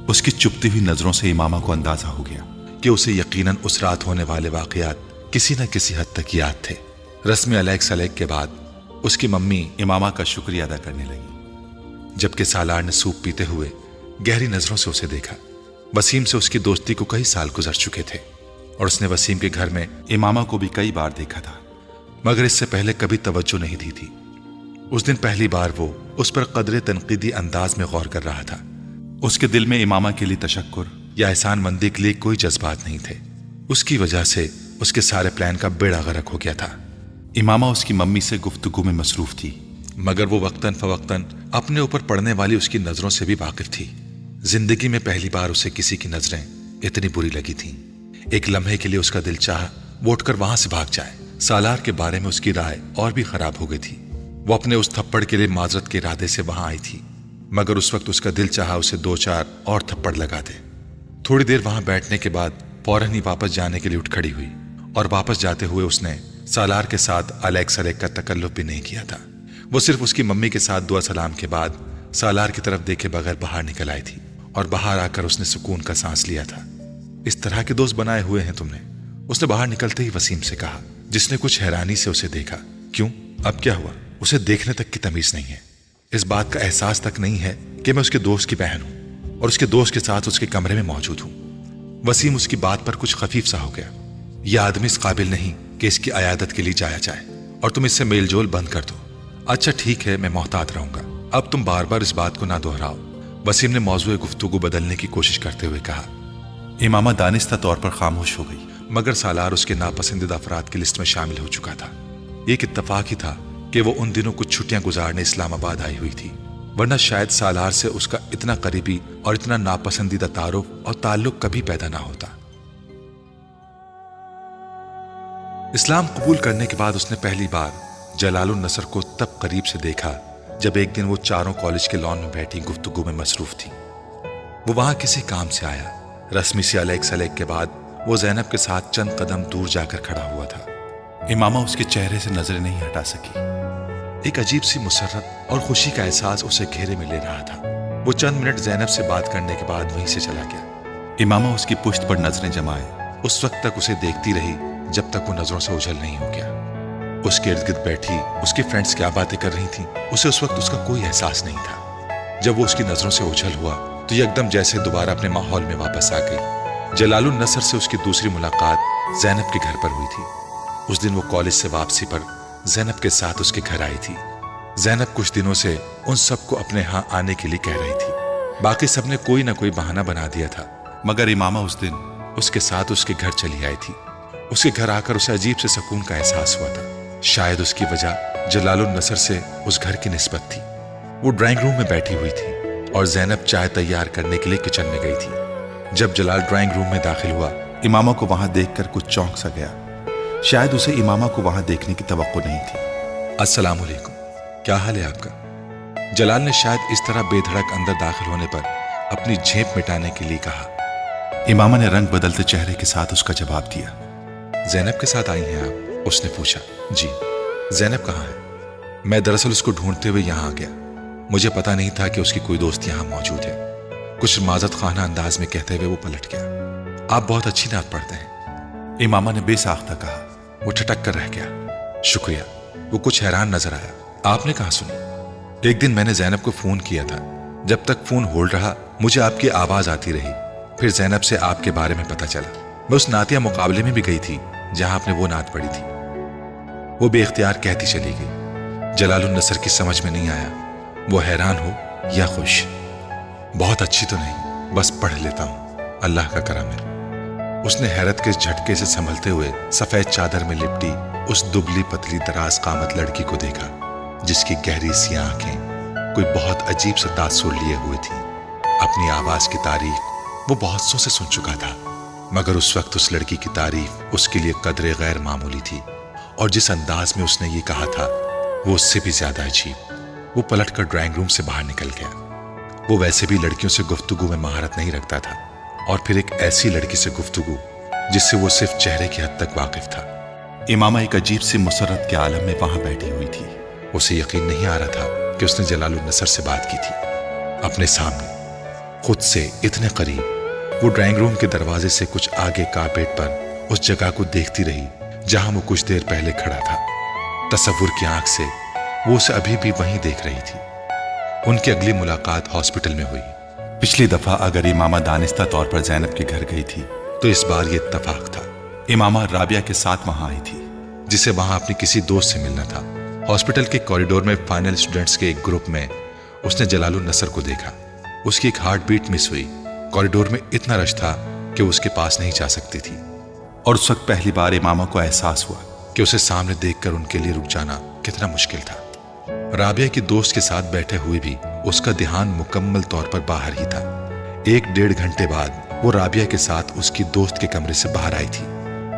اس کی چپتی ہوئی نظروں سے امامہ کو اندازہ ہو گیا کہ اسے یقیناً اس رات ہونے والے واقعات کسی نہ کسی حد تک یاد تھے۔ رسم علیک سلیک کے بعد اس کی ممی امامہ کا شکریہ ادا کرنے لگی، جبکہ سالار نے سوپ پیتے ہوئے گہری نظروں سے اسے دیکھا۔ وسیم سے اس کی دوستی کو کئی سال گزر چکے تھے اور اس نے وسیم کے گھر میں امامہ کو بھی کئی بار دیکھا تھا، مگر اس سے پہلے کبھی توجہ نہیں دی تھی۔ اس دن پہلی بار وہ اس پر قدر تنقیدی انداز میں غور کر رہا تھا۔ اس کے دل میں امامہ کے لیے تشکر یا احسان مندی کے لیے کوئی جذبات نہیں تھے۔ اس کی وجہ سے اس کے سارے پلان کا بیڑا غرق ہو گیا تھا۔ امامہ اس کی ممی سے گفتگو میں مصروف تھی، مگر وہ وقتاً فوقتاً اپنے اوپر پڑنے والی اس کی نظروں سے بھی واقف تھی۔ زندگی میں پہلی بار اسے کسی کی نظریں اتنی بری لگی تھیں۔ ایک لمحے کے لیے اس کا دل چاہا وہ اٹھ کر وہاں سے بھاگ جائے۔ سالار کے بارے میں اس کی رائے اور بھی خراب ہو گئی تھی۔ وہ اپنے اس تھپڑ کے لیے معذرت کے ارادے سے وہاں آئی تھی، مگر اس وقت اس کا دل چاہا اسے 2-4 اور تھپڑ لگا دے۔ تھوڑی دیر وہاں بیٹھنے کے بعد فوراً ہی واپس جانے کے لیے اٹھ کھڑی ہوئی، اور واپس جاتے ہوئے اس نے سالار کے ساتھ الیک سلیک کا تکلف بھی نہیں کیا تھا۔ وہ صرف اس کی ممی کے ساتھ دعا سلام کے بعد سالار کی طرف دیکھے بغیر باہر نکل آئی تھی، اور باہر آ کر اس نے سکون کا سانس لیا تھا۔ اس طرح کے دوست بنائے ہوئے ہیں تم نے؟ اس نے باہر نکلتے ہی وسیم سے کہا، جس نے کچھ حیرانی سے اسے دیکھا۔ کیوں؟ اب کیا ہوا؟ اسے دیکھنے تک کی تمیز نہیں ہے، اس بات کا احساس تک نہیں ہے کہ میں اس کے دوست کی بہن ہوں اور اس کے دوست کے ساتھ اس کے کمرے میں موجود ہوں۔ وسیم اس کی بات پر کچھ خفیف سا ہو گیا۔ یہ آدمی اس قابل نہیں کہ اس کی عیادت کے لیے جایا جائے، اور تم اس سے میل جول بند کر دو۔ اچھا ٹھیک ہے، میں محتاط رہوں گا، اب تم بار بار اس بات کو نہ دہراؤ۔ وسیم نے موضوع گفتگو بدلنے کی کوشش کرتے ہوئے کہا۔ امامہ دانستہ طور پر خاموش ہو گئی، مگر سالار اس کے ناپسندیدہ افراد کی لسٹ میں شامل ہو چکا تھا۔ ایک اتفاق ہی تھا کہ وہ ان دنوں کچھ چھٹیاں گزارنے اسلام آباد آئی ہوئی تھی، ورنہ شاید سالار سے اس کا اتنا قریبی اور اتنا ناپسندیدہ تعارف اور تعلق کبھی پیدا نہ ہوتا۔ اسلام قبول کرنے کے بعد اس نے پہلی بار جلال النصر کو تب قریب سے دیکھا جب ایک دن وہ چاروں کالج کے لان میں بیٹھی گفتگو میں مصروف تھی۔ وہ وہاں کسی کام سے آیا۔ رسمی سے علیک سلیک کے بعد وہ زینب کے ساتھ چند قدم دور جا کر کھڑا ہوا تھا۔ امامہ اس کے چہرے سے نظریں نہیں ہٹا سکی۔ ایک عجیب سی مسرت اور خوشی کا احساس اسے گھیرے میں لے رہا تھا۔ وہ چند منٹ زینب سے بات کرنے کے بعد وہیں سے چلا گیا۔ امامہ اس کی پشت پر نظریں جمائے اس وقت تک اسے دیکھتی رہی جب تک وہ نظروں سے اوجھل نہیں ہو گیا۔ اس کے ارد گرد بیٹھی اس کی فرینڈز کیا باتیں کر رہی تھیں، اسے اس وقت اس کا کوئی احساس نہیں تھا۔ جب وہ اس کی نظروں سے اوجھل ہوا تو یکدم جیسے دوبارہ اپنے ماحول میں واپس آ گئی۔ جلال النصر سے اس کی دوسری ملاقات زینب کے گھر پر ہوئی تھی۔ اس دن وہ کالج سے واپسی پر زینب کے ساتھ اس کے گھر آئی تھی۔ زینب کچھ دنوں سے ان سب کو اپنے ہاں آنے کے لیے کہہ رہی تھی۔ باقی سب نے کوئی نہ کوئی بہانہ بنا دیا تھا، مگر امامہ اس دن اس کے ساتھ اس کے گھر چلی آئی تھی۔ اس کے گھر آ کر اسے عجیب سے سکون کا احساس ہوا تھا۔ شاید اس کی وجہ جلال النصر سے اس گھر کی نسبت تھی۔ وہ ڈرائنگ روم میں بیٹھی ہوئی تھی اور زینب چائے تیار کرنے کے لیے کچن میں گئی تھی۔ جب جلال ڈرائنگ روم میں داخل ہوا، امامہ کو وہاں دیکھ کر کچھ چونک سا گیا۔ شاید اسے امامہ کو وہاں دیکھنے کی توقع نہیں تھی۔ السلام علیکم، کیا حال ہے آپ کا؟ جلال نے شاید اس طرح بے دھڑک اندر داخل ہونے پر اپنی جھیپ مٹانے کے لیے کہا۔ امامہ نے رنگ بدلتے چہرے کے ساتھ اس کا جواب دیا۔ زینب کے ساتھ آئی ہیں آپ؟ اس نے پوچھا۔ جی۔ زینب کہاں ہے؟ میں دراصل اس کو ڈھونڈتے ہوئے یہاں آ گیا۔ مجھے پتا نہیں تھا کہ اس کی کوئی دوست یہاں موجود ہے۔ کچھ معذرت خانہ انداز میں کہتے ہوئے وہ پلٹ گیا۔ آپ بہت اچھی نعت پڑھتے ہیں، امامہ نے بے ساختہ کہا۔ وہ ٹھٹک کر رہ گیا۔ شکریہ۔ وہ کچھ حیران نظر آیا۔ آپ نے کہاں سنی؟ ایک دن میں نے زینب کو فون کیا تھا۔ جب تک فون ہولڈ رہا مجھے آپ کی آواز آتی رہی، پھر زینب سے آپ کے بارے میں پتا چلا۔ میں اس نعتیہ مقابلے میں بھی گئی تھی جہاں آپ نے وہ نعت پڑھی تھی۔ وہ بے اختیار کہتی چلی گئی۔ جلال النصر کی سمجھ میں نہیں آیا وہ حیران ہو یا خوش۔ بہت اچھی تو نہیں، بس پڑھ لیتا ہوں، اللہ کا کرم ہے۔ اس نے حیرت کے جھٹکے سے سنبھلتے ہوئے سفید چادر میں لپٹی اس دبلی پتلی دراز قامت لڑکی کو دیکھا جس کی گہری سی آنکھیں کوئی بہت عجیب سا تاثر لیے ہوئے تھی۔ اپنی آواز کی تعریف وہ بہت سو سے سن چکا تھا، مگر اس وقت اس لڑکی کی تعریف اس کے لیے قدرے غیر معمولی تھی، اور جس انداز میں اس نے یہ کہا تھا وہ اس سے بھی زیادہ عجیب۔ وہ پلٹ کر ڈرائنگ روم سے باہر نکل گیا۔ وہ ویسے بھی لڑکیوں سے گفتگو میں مہارت نہیں رکھتا تھا، اور پھر ایک ایسی لڑکی سے گفتگو جس سے وہ صرف چہرے کی حد تک واقف تھا۔ امامہ ایک عجیب سی مسرت کے عالم میں وہاں بیٹھی ہوئی تھی۔ اسے یقین نہیں آ رہا تھا کہ اس نے جلال النصر سے بات کی تھی، اپنے سامنے، خود سے اتنے قریب۔ وہ ڈرائنگ روم کے دروازے سے کچھ آگے کارپیٹ پر اس جگہ کو دیکھتی رہی جہاں وہ کچھ دیر پہلے کھڑا تھا۔ تصور کی آنکھ سے وہ اسے ابھی بھی وہیں دیکھ رہی تھی۔ ان کی اگلی ملاقات ہاسپٹل میں ہوئی۔ پچھلی دفعہ اگر امامہ دانستہ طور پر زینب کے گھر گئی تھی تو اس بار یہ اتفاق تھا۔ امامہ رابعہ کے ساتھ وہاں آئی تھی جسے وہاں اپنی کسی دوست سے ملنا تھا۔ ہاسپٹل کے کوریڈور میں فائنل اسٹوڈنٹس کے ایک گروپ میں اس نے جلال النصر کو دیکھا۔ اس کی ایک ہارٹ بیٹ مس ہوئی۔ کوریڈور میں اتنا رش تھا کہ وہ اس کے پاس نہیں جا سکتی تھی، اور اس وقت پہلی بار امامہ کو احساس ہوا کہ اسے سامنے دیکھ کر ان کے لیے رک جانا کتنا مشکل تھا۔ رابعہ کی دوست کے ساتھ بیٹھے ہوئے بھی اس کا دھیان مکمل طور پر باہر ہی تھا۔ 1-1.5 گھنٹے بعد وہ رابعہ کے ساتھ اس کی دوست کے کمرے سے باہر آئی تھی۔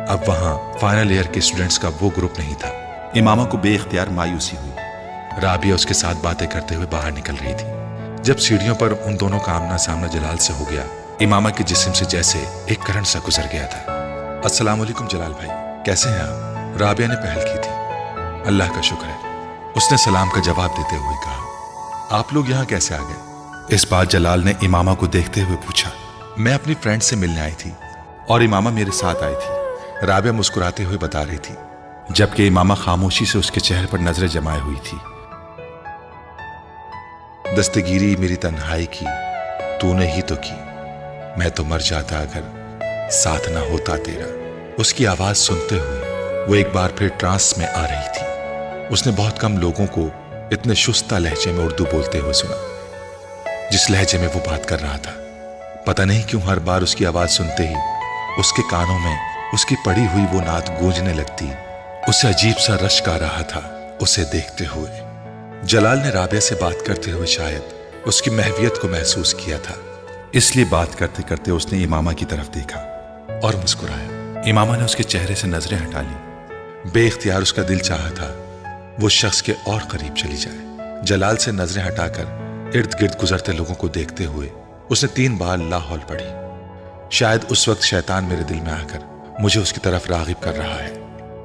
اب وہاں فائنل ایئر کے اسٹوڈنٹس کا وہ گروپ نہیں تھا۔ امامہ کو بے اختیار مایوسی ہوئی۔ رابعہ اس کے ساتھ باتیں کرتے ہوئے باہر نکل رہی تھی۔ جب سیڑھیوں پر ان دونوں کا آمنا سامنا جلال سے ہو گیا، امامہ کے جسم سے جیسے ایک کرنٹ سا گزر گیا تھا۔ السلام علیکم جلال بھائی، کیسے ہیں آپ؟ رابعہ نے پہل کی تھی۔ اللہ کا شکر ہے، اس نے سلام کا جواب دیتے ہوئے کہا۔ آپ لوگ یہاں کیسے آ گئے؟ اس بار جلال نے امامہ کو دیکھتے ہوئے پوچھا۔ میں اپنی فرینڈ سے ملنے آئی تھی اور امامہ میرے ساتھ آئی تھی، رابعہ مسکراتے ہوئے بتا رہی تھی، جبکہ امامہ خاموشی سے اس کے چہرے پر نظریں جمائے ہوئی تھی۔ دستگیری میری تنہائی کی تو نے ہی تو کی، میں تو مر جاتا اگر ساتھ نہ ہوتا تیرا۔ اس کی آواز سنتے ہوئے وہ ایک بار پھر ٹرانس میں آ رہی تھی۔ اس نے بہت کم لوگوں کو اتنے شستہ لہجے میں اردو بولتے ہوئے سنا جس لہجے میں وہ بات کر رہا تھا۔ پتہ نہیں کیوں ہر بار اس کی آواز سنتے ہی اس کے کانوں میں اس کی پڑھی ہوئی وہ نعت گونجنے لگتی۔ اسے عجیب سا رشک آ رہا تھا اسے دیکھتے ہوئے جلال نے رابعہ سے بات کرتے ہوئے شاید اس کی محویت کو محسوس کیا تھا، اس لیے بات کرتے کرتے اس نے امامہ کی طرف دیکھا اور مسکرایا۔ امامہ نے اس کے چہرے سے نظریں ہٹا لی۔ بے اختیار اس کا دل چاہا تھا وہ شخص کے اور قریب چلی جائے۔ جلال سے نظریں ہٹا کر ارد گرد گزرتے لوگوں کو دیکھتے ہوئے اس نے 3 بار لا حول پڑھی۔ شاید اس وقت شیطان میرے دل میں آ کر مجھے اس کی طرف راغب کر رہا ہے،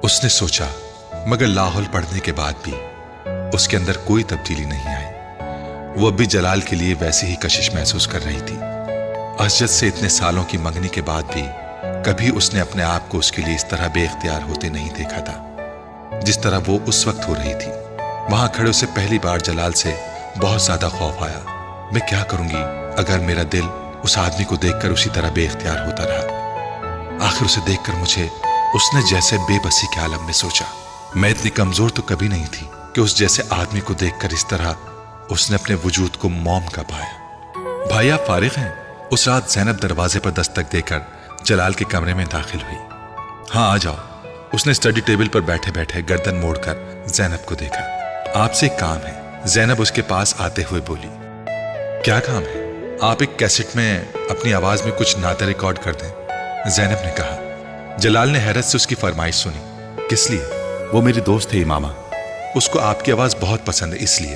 اس نے سوچا، مگر لا حول پڑھنے کے بعد بھی اس کے اندر کوئی تبدیلی نہیں آئی۔ وہ اب بھی جلال کے لیے ویسی ہی کشش محسوس کر رہی تھی۔ اسجد سے اتنے سالوں کی منگنی کے بعد بھی کبھی اس نے اپنے آپ کو اس کے لیے اس طرح بے اختیار ہوتے نہیں دیکھا تھا جس طرح وہ اس وقت ہو رہی تھی۔ وہاں کھڑے اسے پہلی بار جلال سے بہت زیادہ خوف آیا۔ میں کیا کروں گی اگر میرا دل اس آدمی کو دیکھ کر اسی طرح بے اختیار ہوتا رہا؟ آخر اسے دیکھ کر مجھے اس نے جیسے بے بسی کے عالم میں سوچا، میں اتنی کمزور تو کبھی نہیں تھی کہ اس جیسے آدمی کو دیکھ کر اس طرح اس نے اپنے وجود کو موم کا پایا۔ بھائی آپ فارغ ہیں؟ اس رات زینب دروازے پر دستک دے کر جلال کے کمرے میں داخل ہوئی۔ ہاں آ جاؤ۔ اس نے اسٹڈی ٹیبل پر بیٹھے بیٹھے گردن موڑ کر زینب کو دیکھا۔ آپ سے ایک کام ہے۔ زینب اس کے پاس آتے ہوئے بولی۔ کیا کام ہے؟ آپ ایک کیسٹ میں اپنی آواز میں کچھ نعتیں ریکارڈ کر دیں، زینب نے کہا۔ جلال نے حیرت سے اس کی فرمائش سنی۔ کس لیے؟ وہ میری دوست ہے امامہ، اس کو آپ کی آواز بہت پسند ہے، اس لیے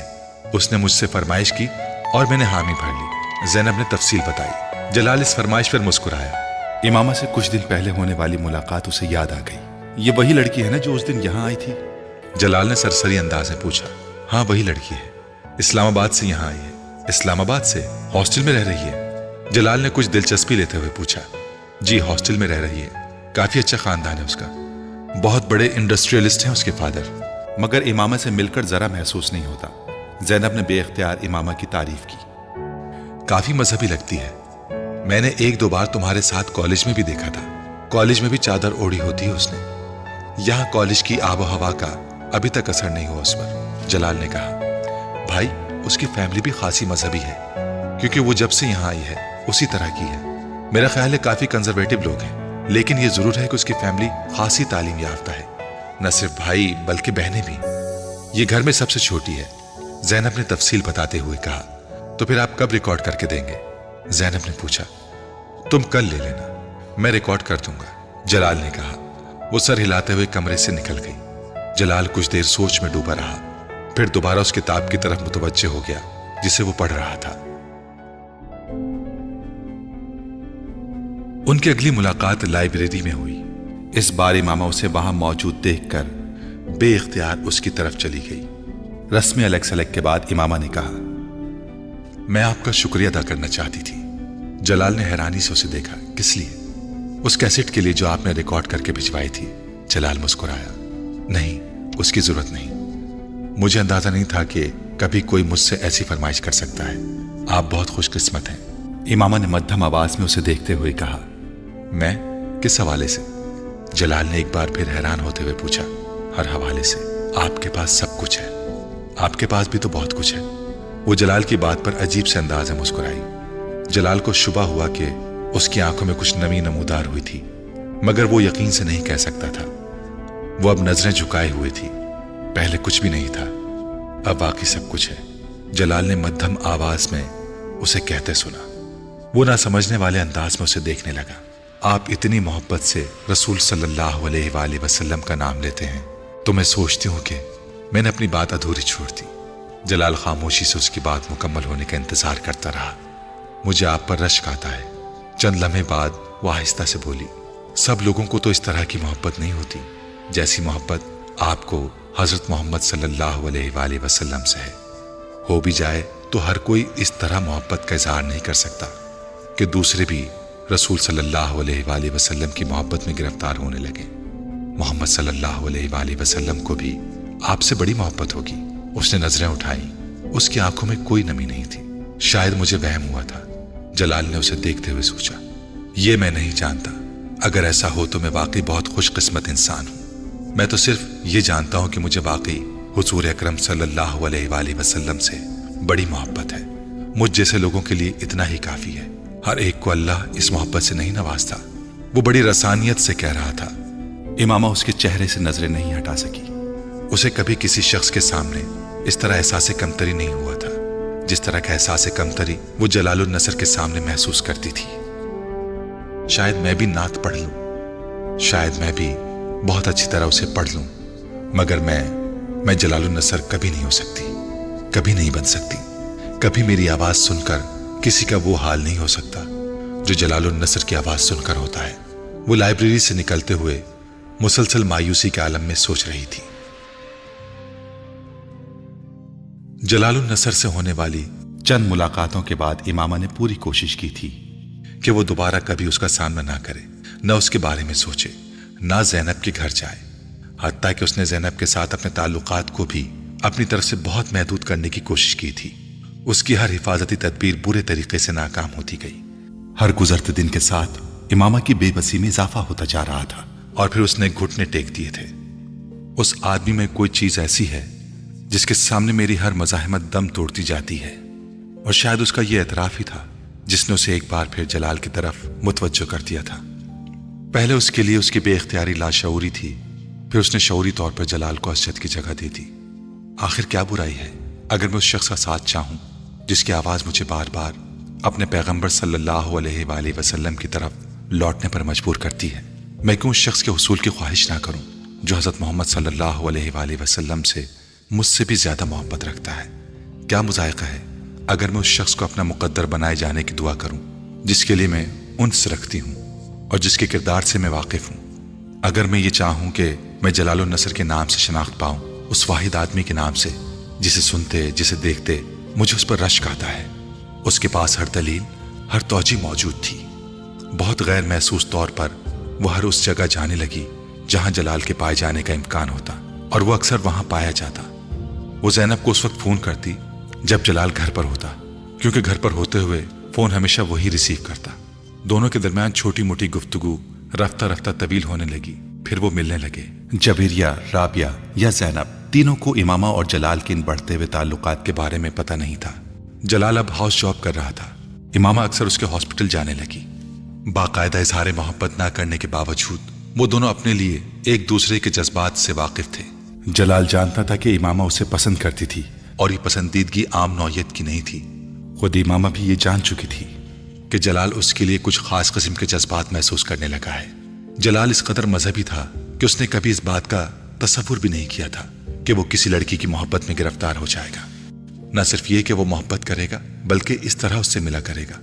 اس نے مجھ سے فرمائش کی اور میں نے حامی بھر لی، زینب نے تفصیل بتائی۔ جلال اس فرمائش پر مسکرایا۔ امامہ سے کچھ دن پہلے ہونے والی ملاقات اسے یاد آ گئی۔ یہ وہی لڑکی ہے نا جو اس دن یہاں آئی تھی؟ جلال نے سرسری انداز میں پوچھا۔ ہاں وہی لڑکی ہے، اسلام آباد سے یہاں آئی ہے۔ اسلام آباد سے؟ ہاسٹل میں رہ رہی ہے؟ جلال نے کچھ دلچسپی لیتے ہوئے پوچھا۔ جی ہاسٹل میں رہ رہی ہے، کافی اچھا خاندان ہے اس کا، بہت بڑے انڈسٹریلسٹ ہیں اس کے فادر، مگر امامہ سے مل کر ذرا محسوس نہیں ہوتا، زینب نے بے اختیار امامہ کی تعریف کی۔ کافی مذہبی لگتی ہے، میں نے 1-2 بار تمہارے ساتھ کالج میں بھی دیکھا تھا، کالج میں بھی چادر اوڑھی ہوتی ہے اس نے۔ یہاں کالج کی آب و ہوا کا ابھی تک اثر نہیں ہوا اس پر، جلال نے کہا۔ بھائی اس کی فیملی بھی خاصی مذہبی ہے، کیونکہ وہ جب سے یہاں آئی ہے اسی طرح کی ہے۔ میرا خیال ہے کافی کنزرویٹو لوگ ہیں، لیکن یہ ضرور ہے کہ اس کی فیملی خاصی تعلیم یافتہ ہے، نہ صرف بھائی بلکہ بہنیں بھی۔ یہ گھر میں سب سے چھوٹی ہے، زینب نے تفصیل بتاتے ہوئے کہا۔ تو پھر آپ کب ریکارڈ کر کے دیں گے؟ زینب نے پوچھا۔ تم کل لے لینا، میں ریکارڈ کر دوں گا، جلال نے کہا۔ وہ سر ہلاتے ہوئے کمرے سے نکل گئی۔ جلال کچھ دیر سوچ میں ڈوبا رہا، پھر دوبارہ اس کتاب کی طرف متوجہ ہو گیا جسے وہ پڑھ رہا تھا۔ ان کی اگلی ملاقات لائبریری میں ہوئی۔ اس بار امامہ اسے وہاں موجود دیکھ کر بے اختیار اس کی طرف چلی گئی۔ رسم الگ سلگ کے بعد امامہ نے کہا، میں آپ کا شکریہ ادا کرنا چاہتی تھی۔ جلال نے حیرانی سے اسے دیکھا۔ کس لیے؟ اس کیسٹ کے لیے جو آپ نے ریکارڈ کر کے بھجوائی تھی، جلال مسکرایا۔ نہیں، اس کی ضرورت نہیں، مجھے اندازہ نہیں تھا کہ کبھی کوئی مجھ سے ایسی فرمائش کر سکتا ہے، آپ بہت خوش قسمت ہیں، امامہ نے مدھم آواز میں اسے دیکھتے ہوئے کہا۔ میں؟ کس حوالے سے؟ جلال نے ایک بار پھر حیران ہوتے ہوئے پوچھا۔ ہر حوالے سے، آپ کے پاس سب کچھ ہے، آپ کے پاس بھی تو بہت کچھ ہے۔ وہ جلال کی بات پر عجیب سے انداز میں مسکرائی۔ جلال کو شبہ ہوا کہ اس کی آنکھوں میں کچھ نمی نمودار ہوئی تھی، مگر وہ یقین سے نہیں کہہ سکتا تھا۔ وہ اب نظریں جھکائے ہوئے تھی، پہلے کچھ بھی نہیں تھا، اب واقعی سب کچھ ہے، جلال نے مدھم آواز میں اسے کہتے سنا۔ وہ نہ سمجھنے والے انداز میں اسے دیکھنے لگا۔ آپ اتنی محبت سے رسول صلی اللہ علیہ وآلہ وسلم کا نام لیتے ہیں تو میں سوچتی ہوں کہ میں نے اپنی بات ادھوری چھوڑ دی۔ جلال خاموشی سے اس کی بات مکمل ہونے کا انتظار کرتا رہا۔ مجھے آپ پر رشک آتا ہے۔ چند لمحے بعد وہ آہستہ سے بولی، سب لوگوں کو تو اس طرح کی محبت نہیں ہوتی جیسی محبت آپ کو حضرت محمد صلی اللہ علیہ وآلہ وسلم سے ہے۔ ہو بھی جائے تو ہر کوئی اس طرح محبت کا اظہار نہیں کر سکتا کہ دوسرے بھی رسول صلی اللہ علیہ وآلہ وسلم کی محبت میں گرفتار ہونے لگے۔ محمد صلی اللہ علیہ وآلہ وسلم کو بھی آپ سے بڑی محبت ہوگی۔ اس نے نظریں اٹھائیں، اس کی آنکھوں میں کوئی نمی نہیں تھی۔ شاید مجھے وہم ہوا تھا، جلال نے اسے دیکھتے ہوئے سوچا۔ یہ میں نہیں جانتا، اگر ایسا ہو تو میں واقعی بہت خوش قسمت انسان ہوں۔ میں تو صرف یہ جانتا ہوں کہ مجھے واقعی حضور اکرم صلی اللہ علیہ وآلہ وسلم سے بڑی محبت ہے۔ مجھ جیسے لوگوں کے لیے اتنا ہی کافی ہے، ہر ایک کو اللہ اس محبت سے نہیں نوازتا۔ وہ بڑی رسانیت سے کہہ رہا تھا۔ امامہ اس کے چہرے سے نظریں نہیں ہٹا سکی۔ اسے کبھی کسی شخص کے سامنے اس طرح احساس کمتری نہیں ہوا تھا جس طرح کا احساس کمتری وہ جلال النصر کے سامنے محسوس کرتی تھی۔ شاید میں بھی نعت پڑھ لوں، شاید میں بھی بہت اچھی طرح اسے پڑھ لوں، مگر میں جلال النصر کبھی نہیں ہو سکتی، کبھی نہیں بن سکتی۔ کبھی میری آواز سن کر کسی کا وہ حال نہیں ہو سکتا جو جلال النصر کی آواز سن کر ہوتا ہے۔ وہ لائبریری سے نکلتے ہوئے مسلسل مایوسی کے عالم میں سوچ رہی تھی۔ جلال النصر سے ہونے والی چند ملاقاتوں کے بعد امامہ نے پوری کوشش کی تھی کہ وہ دوبارہ کبھی اس کا سامنا نہ کرے، نہ اس کے بارے میں سوچے، نہ زینب کے گھر جائے۔ حتیٰ کہ اس نے زینب کے ساتھ اپنے تعلقات کو بھی اپنی طرف سے بہت محدود کرنے کی کوشش کی تھی۔ اس کی ہر حفاظتی تدبیر برے طریقے سے ناکام ہوتی گئی۔ ہر گزرتے دن کے ساتھ امامہ کی بے بسی میں اضافہ ہوتا جا رہا تھا، اور پھر اس نے گھٹنے ٹیک دیے تھے۔ اس آدمی میں کوئی چیز ایسی ہے جس کے سامنے میری ہر مزاحمت دم توڑتی جاتی ہے، اور شاید اس کا یہ اعتراف ہی تھا جس نے اسے ایک بار پھر جلال کی طرف متوجہ کر دیا تھا۔ پہلے اس کے لیے اس کی بے اختیاری لاشعوری تھی، پھر اس نے شعوری طور پر جلال کو اسجد کی جگہ دے دی۔ آخر کیا برائی ہے اگر میں اس شخص کا ساتھ چاہوں جس کی آواز مجھے بار بار اپنے پیغمبر صلی اللہ علیہ وآلہ وسلم کی طرف لوٹنے پر مجبور کرتی ہے؟ میں کیوں اس شخص کے حصول کی خواہش نہ کروں جو حضرت محمد صلی اللہ علیہ وآلہ وسلم سے مجھ سے بھی زیادہ محبت رکھتا ہے؟ کیا مذائقہ ہے اگر میں اس شخص کو اپنا مقدر بنائے جانے کی دعا کروں جس کے لیے میں انس رکھتی ہوں اور جس کے کردار سے میں واقف ہوں؟ اگر میں یہ چاہوں کہ میں جلال النصر کے نام سے شناخت پاؤں، اس واحد آدمی کے نام سے جسے سنتے جسے دیکھتے مجھے اس پر رشک آتا ہے، اس کے پاس ہر دلیل ہر توجہ موجود تھی۔ بہت غیر محسوس طور پر وہ ہر اس جگہ جانے لگی جہاں جلال کے پائے جانے کا امکان ہوتا، اور وہ اکثر وہاں پایا جاتا۔ وہ زینب کو اس وقت فون کرتی جب جلال گھر پر ہوتا، کیونکہ گھر پر ہوتے ہوئے فون ہمیشہ وہی ریسیو کرتا۔ دونوں کے درمیان چھوٹی موٹی گفتگو رفتہ رفتہ طویل ہونے لگی، پھر وہ ملنے لگے۔ جبیریہ، رابعہ یا زینب، تینوں کو امامہ اور جلال کے ان بڑھتے ہوئے تعلقات کے بارے میں پتہ نہیں تھا۔ جلال اب ہاؤس جاب کر رہا تھا، امامہ اکثر اس کے ہاسپٹل جانے لگی۔ باقاعدہ اظہار محبت نہ کرنے کے باوجود وہ دونوں اپنے لیے ایک دوسرے کے جذبات سے واقف تھے۔ جلال جانتا تھا کہ امامہ اسے پسند کرتی تھی، اور یہ پسندیدگی عام نوعیت کی نہیں تھی۔ خود امامہ بھی یہ جان چکی تھی کہ جلال اس کے لیے کچھ خاص قسم کے جذبات محسوس کرنے لگا ہے۔ جلال اس قدر مذہبی تھا کہ اس نے کبھی اس بات کا تصور بھی نہیں کیا تھا کہ وہ کسی لڑکی کی محبت میں گرفتار ہو جائے گا۔ نہ صرف یہ کہ وہ محبت کرے گا بلکہ اس طرح اس سے ملا کرے گا،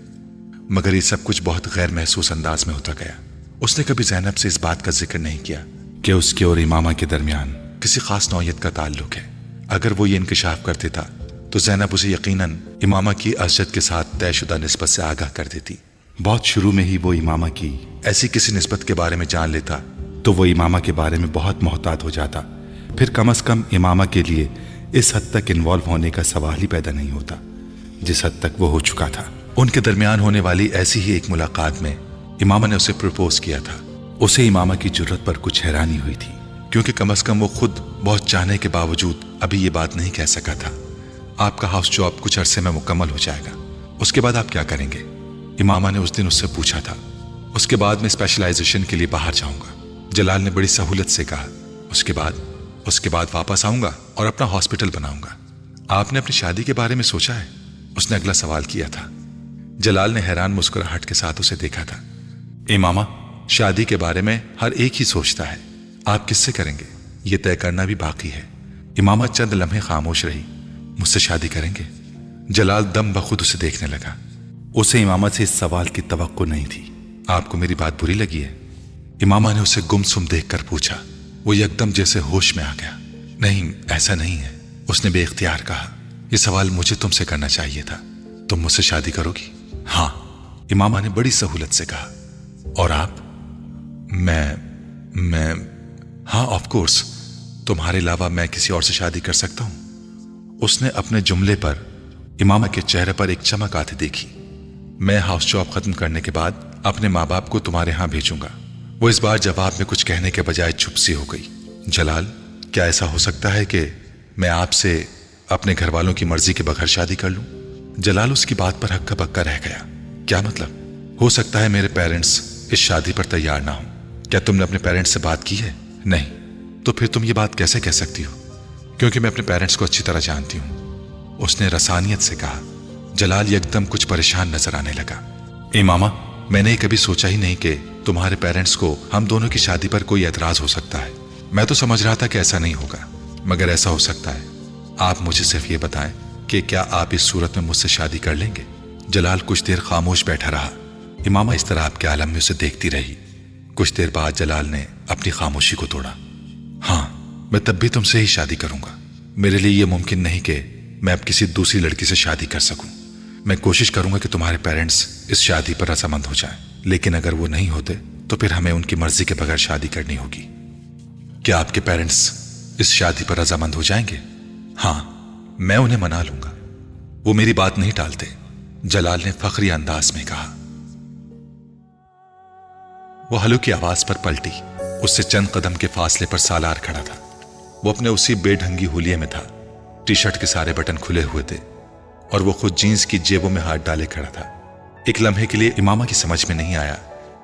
مگر یہ سب کچھ بہت غیر محسوس انداز میں ہوتا گیا۔ اس نے کبھی زینب سے اس بات کا ذکر نہیں کیا کہ اس کے اور امامہ کے درمیان کسی خاص نوعیت کا تعلق ہے۔ اگر وہ یہ انکشاف کر دیتا تو زینب اسے یقیناً امامہ کی اسجد کے ساتھ طے شدہ نسبت سے آگاہ کر دیتی۔ بہت شروع میں ہی وہ امامہ کی ایسی کسی نسبت کے بارے میں جان لیتا تو وہ امامہ کے بارے میں بہت محتاط ہو جاتا، پھر کم از کم امامہ کے لیے اس حد تک انوالو ہونے کا سوال ہی پیدا نہیں ہوتا جس حد تک وہ ہو چکا تھا۔ ان کے درمیان ہونے والی ایسی ہی ایک ملاقات میں امامہ نے اسے پرپوز کیا تھا۔ اسے امامہ کی جرت پر کچھ حیرانی ہوئی تھی، کیونکہ کم از کم وہ خود بہت چاہنے کے باوجود ابھی یہ بات نہیں کہہ سکا تھا۔ آپ کا ہاؤس جاب کچھ عرصے میں مکمل ہو جائے گا، اس کے بعد آپ کیا کریں گے؟ امامہ نے اس دن اس سے پوچھا تھا۔ اس کے بعد میں اسپیشلائزیشن کے لیے باہر جاؤں گا، جلال نے بڑی سہولت سے کہا۔ اس کے بعد واپس آؤں گا اور اپنا ہاسپٹل بناؤں گا۔ آپ نے اپنی شادی کے بارے میں سوچا ہے؟ اس نے اگلا سوال کیا تھا۔ جلال نے حیران مسکراہٹ کے ساتھ اسے دیکھا تھا۔ امامہ، شادی کے بارے میں ہر ایک ہی سوچتا ہے، آپ کس سے کریں گے یہ طے کرنا بھی باقی ہے۔ امامہ چند لمحے خاموش رہی۔ مجھ سے شادی کریں گے؟ جلال دم بخود اسے دیکھنے لگا۔ اسے امامہ سے اس سوال کی توقع نہیں تھی۔ آپ کو میری بات بری لگی ہے؟ امامہ نے اسے گمسم دیکھ کر پوچھا۔ وہ یکدم جیسے ہوش میں آ گیا۔ نہیں، ایسا نہیں ہے، اس نے بے اختیار کہا۔ یہ سوال مجھے تم سے کرنا چاہیے تھا۔ تم مجھ سے شادی کرو گی؟ ہاں، امامہ نے بڑی سہولت سے کہا۔ اور آپ؟ میں ہاں، آف کورس، تمہارے علاوہ میں کسی اور سے شادی کر سکتا ہوں۔ اس نے اپنے جملے پر امامہ کے چہرے پر ایک چمک آتی دیکھی۔ میں ہاؤس جاب ختم کرنے کے بعد اپنے ماں باپ کو تمہارے ہاں بھیجوں گا۔ وہ اس بار جواب میں کچھ کہنے کے بجائے چپ سی ہو گئی۔ جلال، کیا ایسا ہو سکتا ہے کہ میں آپ سے اپنے گھر والوں کی مرضی کے بغیر شادی کر لوں؟ جلال اس کی بات پر ہکا بکا رہ گیا۔ کیا مطلب؟ ہو سکتا ہے میرے پیرنٹس اس شادی پر تیار نہ ہوں۔ کیا تم نے اپنے پیرنٹس سے بات کی ہے؟ نہیں۔ تو پھر تم یہ بات کیسے کہہ سکتی ہو؟ क्योंकि मैं अपने पेरेंट्स को अच्छी तरह जानती हूं। उसने रसानियत से कहा। जलाल एकदम कुछ परेशान नजर आने लगा। इमामा, मैंने कभी सोचा ही नहीं कि तुम्हारे पेरेंट्स को हम दोनों की शादी पर कोई एतराज हो सकता है। मैं तो समझ रहा था कि ऐसा नहीं होगा, मगर ऐसा हो सकता है। आप मुझे सिर्फ ये बताएं कि क्या आप इस सूरत में मुझसे शादी कर लेंगे? जलाल कुछ देर खामोश बैठा रहा। इमामा इस तरह आपके आलम में उसे देखती रही। कुछ देर बाद जलाल ने अपनी खामोशी को तोड़ा। हाँ, मैं तब भी तुमसे ही शादी करूंगा। मेरे लिए यह मुमकिन नहीं कि मैं अब किसी दूसरी लड़की से शादी कर सकूं। मैं कोशिश करूंगा कि तुम्हारे पेरेंट्स इस शादी पर रजामंद हो जाएं, लेकिन अगर वो नहीं होते तो फिर हमें उनकी मर्जी के बगैर शादी करनी होगी। क्या आपके पेरेंट्स इस शादी पर रजामंद हो जाएंगे? हाँ, मैं उन्हें मना लूंगा। वो मेरी बात नहीं टालते, जलाल ने फखरी अंदाज में कहा। वो हलू की आवाज पर पलटी। उससे चंद कदम के फासले पर सालार खड़ा था। वो अपने उसी बेढंगी हुलिये में था। टी शर्ट के सारे बटन खुले हुए थे और वो खुद जीन्स की जेबों में हाथ डाले खड़ा था। एक लम्हे के लिए इमामा की समझ में नहीं आया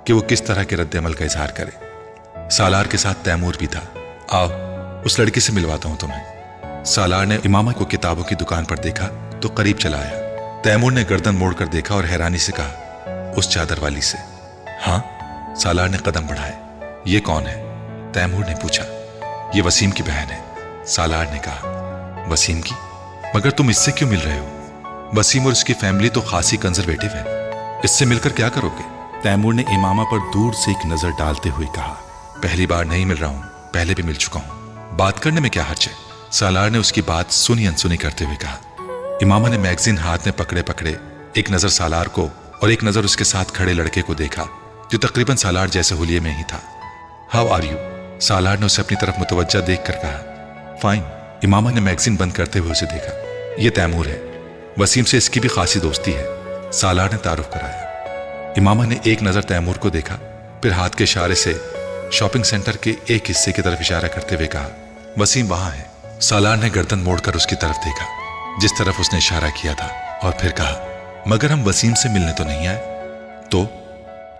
कि वो किस तरह के रद्द-ए-अमल का इजहार करे। सालार के साथ तैमूर भी था। आओ, उस लड़की से मिलवाता हूं तुम्हें। सालार ने इमामा को किताबों की दुकान पर देखा तो करीब चला आया। तैमूर ने गर्दन मोड़कर देखा और हैरानी से कहा, उस चादर वाली से? हाँ। सालार ने कदम बढ़ाए। ये कौन है? तैमूर ने पूछा। ये वसीम की बहन है, सालार ने कहा। वसीम की? मगर तुम इससे क्यों मिल रहे हो? वसीम और उसकी फैमिली तो खासी कंजर्वेटिव है, इससे मिलकर क्या करोगे? तैमूर ने इमामा पर दूर से एक नजर डालते हुए कहा। पहली बार नहीं मिल रहा हूं, पहले भी मिल चुका हूं। बात करने में क्या हर्ज है? सालार ने उसकी बात सुनी अनसुनी करते हुए कहा। इमामा ने मैगजीन हाथ में पकड़े पकड़े एक नजर सालार को और एक नजर उसके साथ खड़े लड़के को देखा जो तकरीबन सालार जैसे हुलिये में ही था। How are you? सालार ने उसे अपनी तरफ मुतवज्जा देखकर कहा। फाइन। इमामा ने मैगजीन बंद करते हुए उसे देखा। यह तैमूर है, वसीम से इसकी भी खासी दोस्ती है, सालार ने तारुफ कराया। इमामा ने एक नजर तैमूर को देखा, फिर हाथ के इशारे से शॉपिंग सेंटर के एक हिस्से की तरफ इशारा करते हुए कहा, वसीम वहां है। सालार ने गर्दन मोड़कर उसकी तरफ देखा जिस तरफ उसने इशारा किया था और फिर कहा, मगर हम वसीम से मिलने तो नहीं आए? तो?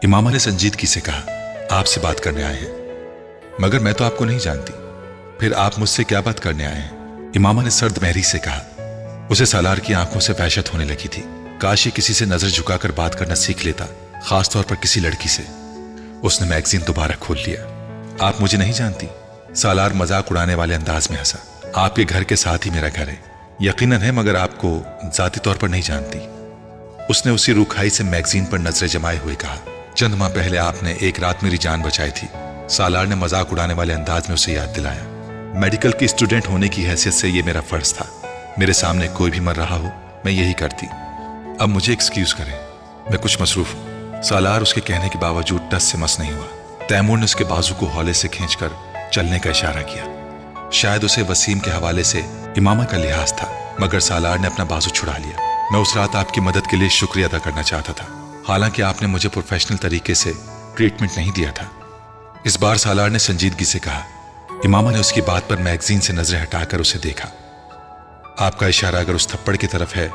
इमामा ने संजीदगी से कहा, आपसे बात करने आए हैं। मगर मैं तो आपको नहीं जानती, फिर आप मुझसे क्या बात करने आए हैं? इमामा ने सर्द महरी से कहा। उसे सालार की आंखों से वहशत होने लगी थी। काश ये किसी से नजर झुकाकर बात करना सीख लेता, खासतौर पर किसी लड़की से। उसने मैगजीन दोबारा खोल लिया। आप मुझे नहीं जानती? सालार मजाक उड़ाने वाले अंदाज में हंसा। आपके घर के साथ ही मेरा घर है, यकीनन है, मगर आपको जाती तौर पर नहीं जानती। उसने उसी रूखाई से मैगजीन पर नजरें जमाए हुए कहा, चंद माह पहले आपने एक रात मेरी जान बचाई थी। सालार ने मजाक उड़ाने वाले अंदाज में उसे याद दिलाया। मेडिकल की स्टूडेंट होने की हैसियत से यह मेरा फर्ज था। मेरे सामने कोई भी मर रहा हो, मैं यही करती। अब मुझे एक्सक्यूज करें, मैं कुछ मसरूफ हूं। सालार उसके कहने के बावजूद टस से मस नहीं हुआ। तैमूर ने उसके बाजू को हौले से खींचकर चलने का इशारा किया। शायद उसे वसीम के हवाले से इमामा का लिहाज था, मगर सालार ने अपना बाजू छुड़ा लिया। मैं उस रात आपकी मदद के लिए शुक्रिया अदा करना चाहता था, हालांकि आपने मुझे प्रोफेशनल तरीके से ट्रीटमेंट नहीं दिया था। इस बार सालार ने संजीदगी से कहा। इमामा ने उसकी बात पर मैगजीन से नजरें हटाकर उसे देखा। आपका इशारा अगर उस थप्पड़ की तरफ है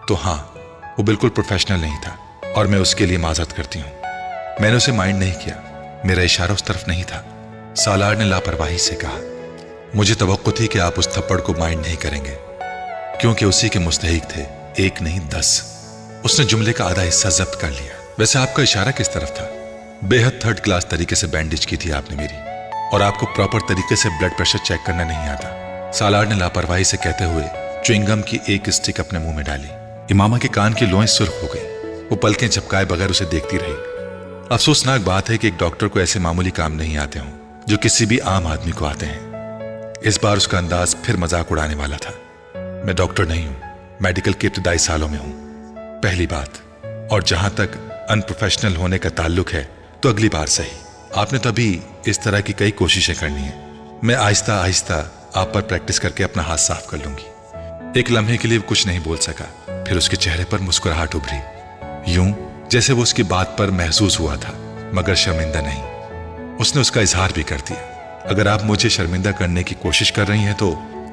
तो हाँ, वो बिल्कुल प्रोफेशनल नहीं था और मैं उसके लिए माजरत करती हूँ। मैंने उसे माइंड नहीं किया, मेरा इशारा उस तरफ नहीं था, सालार ने लापरवाही से कहा। मुझे तवक्को थी कि आप उस थप्पड़ को माइंड नहीं करेंगे, क्योंकि उसी के मुस्तहिक थे, एक नहीं 10। उसने जुमले का आधा हिस्सा जब्त कर लिया। वैसे आपका इशारा किस तरफ था? बेहद थर्ड क्लास तरीके से बैंडेज की थी आपने मेरी, और आपको प्रॉपर तरीके से ब्लड प्रेशर चेक करना नहीं आता, सालार ने लापरवाही से कहते हुए च्युइंगम की एक स्टिक अपने मुंह में डाली। इमामा के कान की लोएं सुर्ख हो गई। वो पलकें झपकाए बगैर उसे देखती रही। अफसोसनाक बात है कि एक डॉक्टर को ऐसे मामूली काम नहीं आते हों जो किसी भी आम आदमी को आते हैं। इस बार उसका अंदाज फिर मजाक उड़ाने वाला था। मैं डॉक्टर नहीं हूं, मेडिकल के इब्तिदाई सालों में हूं, पहली बात। और जहां तक अनप्रोफेशनल होने का ताल्लुक है तो अगली बार सही। आपने तो अभी इस तरह की कई कोशिशें करनी है। मैं आहिस्ता आहिस्ता आप पर प्रैक्टिस करके अपना हाथ साफ कर लूंगी। एक लम्हे के लिए कुछ नहीं बोल सका, फिर उसके चेहरे पर मुस्कुराहट उभरी, यूं जैसे वो उसकी बात पर महसूस हुआ था, मगर शर्मिंदा नहीं। उसने उसका इजहार भी कर दिया। अगर आप मुझे शर्मिंदा करने की कोशिश कर रही हैं तो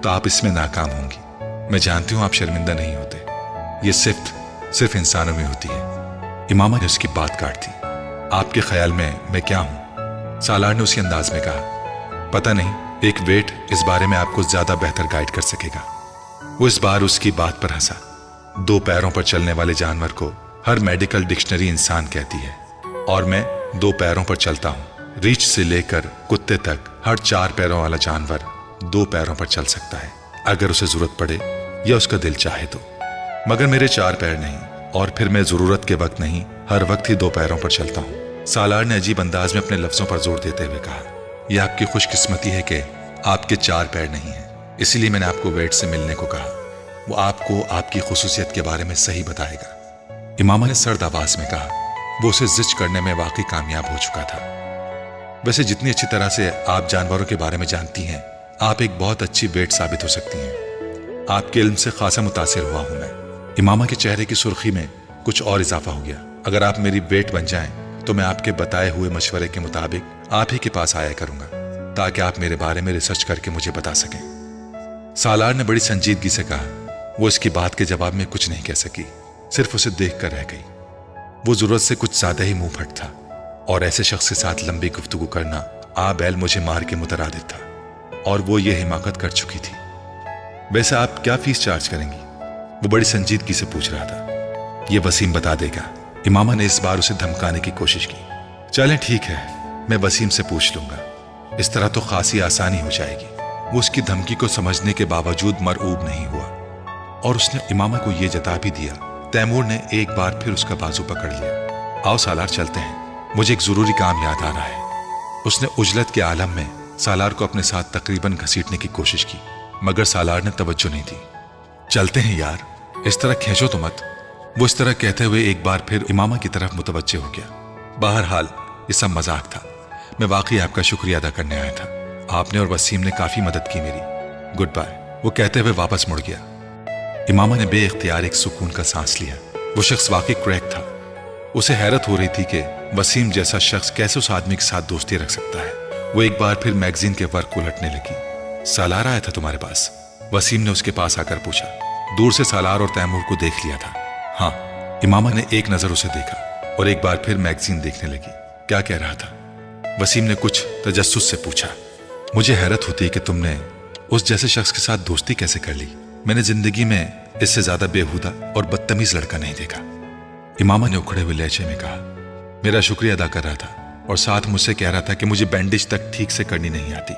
आप इसमें नाकाम होंगी। मैं जानती हूं आप शर्मिंदा नहीं होते, ये सिर्फ इंसानों में होती है। इमामा ने उसकी बात काट दी। आपके ख्याल में मैं क्या हूं? सालार ने उसी अंदाज में कहा। पता नहीं, एक वेट इस बारे में आपको ज्यादा बेहतर गाइड कर सकेगा। वो इस बार उसकी बात पर हंसा। 2 पैरों पर चलने वाले जानवर को हर मेडिकल डिक्शनरी इंसान कहती है, और मैं 2 पैरों पर चलता हूं। रीछ से लेकर कुत्ते तक हर 4 पैरों वाला जानवर 2 पैरों पर चल सकता है, अगर उसे जरूरत पड़े या उसका दिल चाहे तो। मगर मेरे 4 पैर नहीं, और फिर मैं जरूरत के वक्त नहीं, हर वक्त ही 2 पैरों पर चलता हूं। सालार ने अजीब अंदाज में अपने लफ्जों पर जोर देते हुए कहा, यह आपकी खुशकिस्मती है कि आपके 4 पैर नहीं हैं, इसीलिए मैंने आपको वेट से मिलने को कहा। वो आपको आपकी खुसूसियत के बारे में सही बताएगा। इमामा ने सर्द आवाज में कहा। वो उसे जिच करने में वाकई कामयाब हो चुका था। वैसे जितनी अच्छी तरह से आप जानवरों के बारे में जानती हैं, आप एक बहुत अच्छी वेट साबित हो सकती हैं। आपके इल्म से खासा मुतासिर हुआ हूं मैं। इमामा के चेहरे की सुर्खी में कुछ और इजाफा हो गया। अगर आप मेरी वेट बन जाएं तो मैं आपके बताए हुए मशवरे के मुताबिक आप ही के पास आया करूंगा, ताकि आप मेरे बारे में रिसर्च करके मुझे बता सकें। सालार ने बड़ी संजीदगी से कहा। वो इसकी बात के जवाब में कुछ नहीं कह सकी, सिर्फ उसे देख कर रह गई। वो जरूरत से कुछ ज्यादा ही मुंह फट था, और ऐसे शख्स के साथ लंबी गुफ्तगू करना आ बैल मुझे मार के मुतरादिफ था, और वो ये हिमाकत कर चुकी थी। वैसे आप क्या फीस चार्ज करेंगी? वो बड़ी संजीदगी से पूछ रहा था। ये वसीम बता देगा। इमामा ने इस बार उसे धमकाने की कोशिश की। चलें ठीक है, मैं वसीम से पूछ लूंगा, इस तरह तो खासी आसानी हो जाएगी। वो उसकी धमकी को समझने के बावजूद मरऊब नहीं हुआ, और उसने इमामा को यह जता भी दिया। तैमूर ने एक बार फिर उसका बाजू पकड़ लिया। आओ सालार चलते हैं, मुझे एक जरूरी काम याद आ रहा है। उसने उजलत के आलम में सालार को अपने साथ तकरीबन घसीटने की कोशिश की, मगर सालार ने तवज्जो नहीं दी। चलते हैं यार, इस तरह खींचो तो मत। वो इस तरह कहते हुए एक बार फिर इमामा की तरफ मुतवज्जे हो गया। बहरहाल ये सब मजाक था। मैं वाकई आपका शुक्रिया अदा करने आया था। आपने और वसीम ने काफी मदद की मेरी। गुड बाय, वो कहते हुए वापस मुड़ गया। इमामा ने बेइख्तियार एक सुकून का सांस लिया। वो शख्स वाकई क्रैक था। उसे हैरत हो रही थी कि वसीम जैसा शख्स कैसे उस आदमी के साथ दोस्ती रख सकता है। वो एक बार फिर मैगजीन के वर्क उलटने लगी। सालार आया था तुम्हारे पास? वसीम ने उसके पास आकर पूछा। दूर से सालार और तैमूर को देख लिया था। हाँ। इमामा ने एक नजर उसे देखा और एक बार फिर मैगजीन देखने लगी। क्या कह रहा था? वसीम ने कुछ तजस्सुस से पूछा। मुझे हैरत होती है कि तुमने उस जैसे शख्स के साथ दोस्ती कैसे कर ली। मैंने जिंदगी में इससे ज्यादा बेहुदा और बदतमीज लड़का नहीं देखा। इमामा ने उखड़े हुए लहजे में कहा। मेरा शुक्रिया अदा कर रहा था और साथ मुझसे कह रहा था कि मुझे बैंडेज तक ठीक से करनी नहीं आती,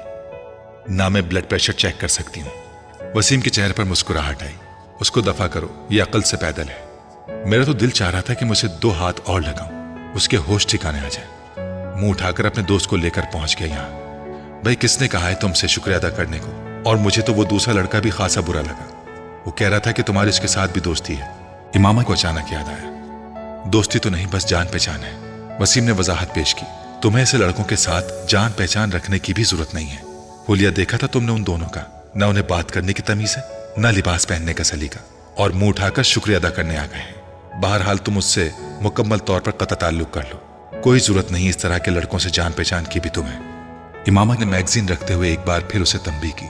ना मैं ब्लड प्रेशर चेक कर सकती हूँ। वसीम के चेहरे पर मुस्कुराहट आई। उसको दफा करो, ये अकल से पैदल है। मेरा तो दिल चाह रहा था कि मुझे 2 हाथ और लगाऊं, उसके होश ठिकाने आ जाए। मुंह उठाकर अपने दोस्त को लेकर पहुंच गया यहाँ। भाई किसने कहा है तुमसे शुक्रिया अदा करने को? और मुझे तो वो दूसरा लड़का भी खासा बुरा लगा। वो कह रहा था कि तुम्हारी उसके साथ भी दोस्ती है। इमामा को अचानक याद आया। दोस्ती तो नहीं, बस जान पहचान है। वसीम ने वजाहत पेश की। तुम्हें ऐसे लड़कों के साथ जान पहचान रखने की भी जरूरत नहीं है। हुलिया देखा था तुमने उन दोनों का, न उन्हें बात करने की तमीज है, न लिबास पहनने का सलीका, और मुंह उठाकर शुक्रिया अदा करने आ गए हैं। बहरहाल तुम उससे मुकम्मल तौर पर कतई ताल्लुक कर लो। कोई जरूरत नहीं इस तरह के लड़कों से जान पहचान की भी तुम्हें। इमामा ने मैगजीन रखते हुए एक बार फिर उसे तंबीह की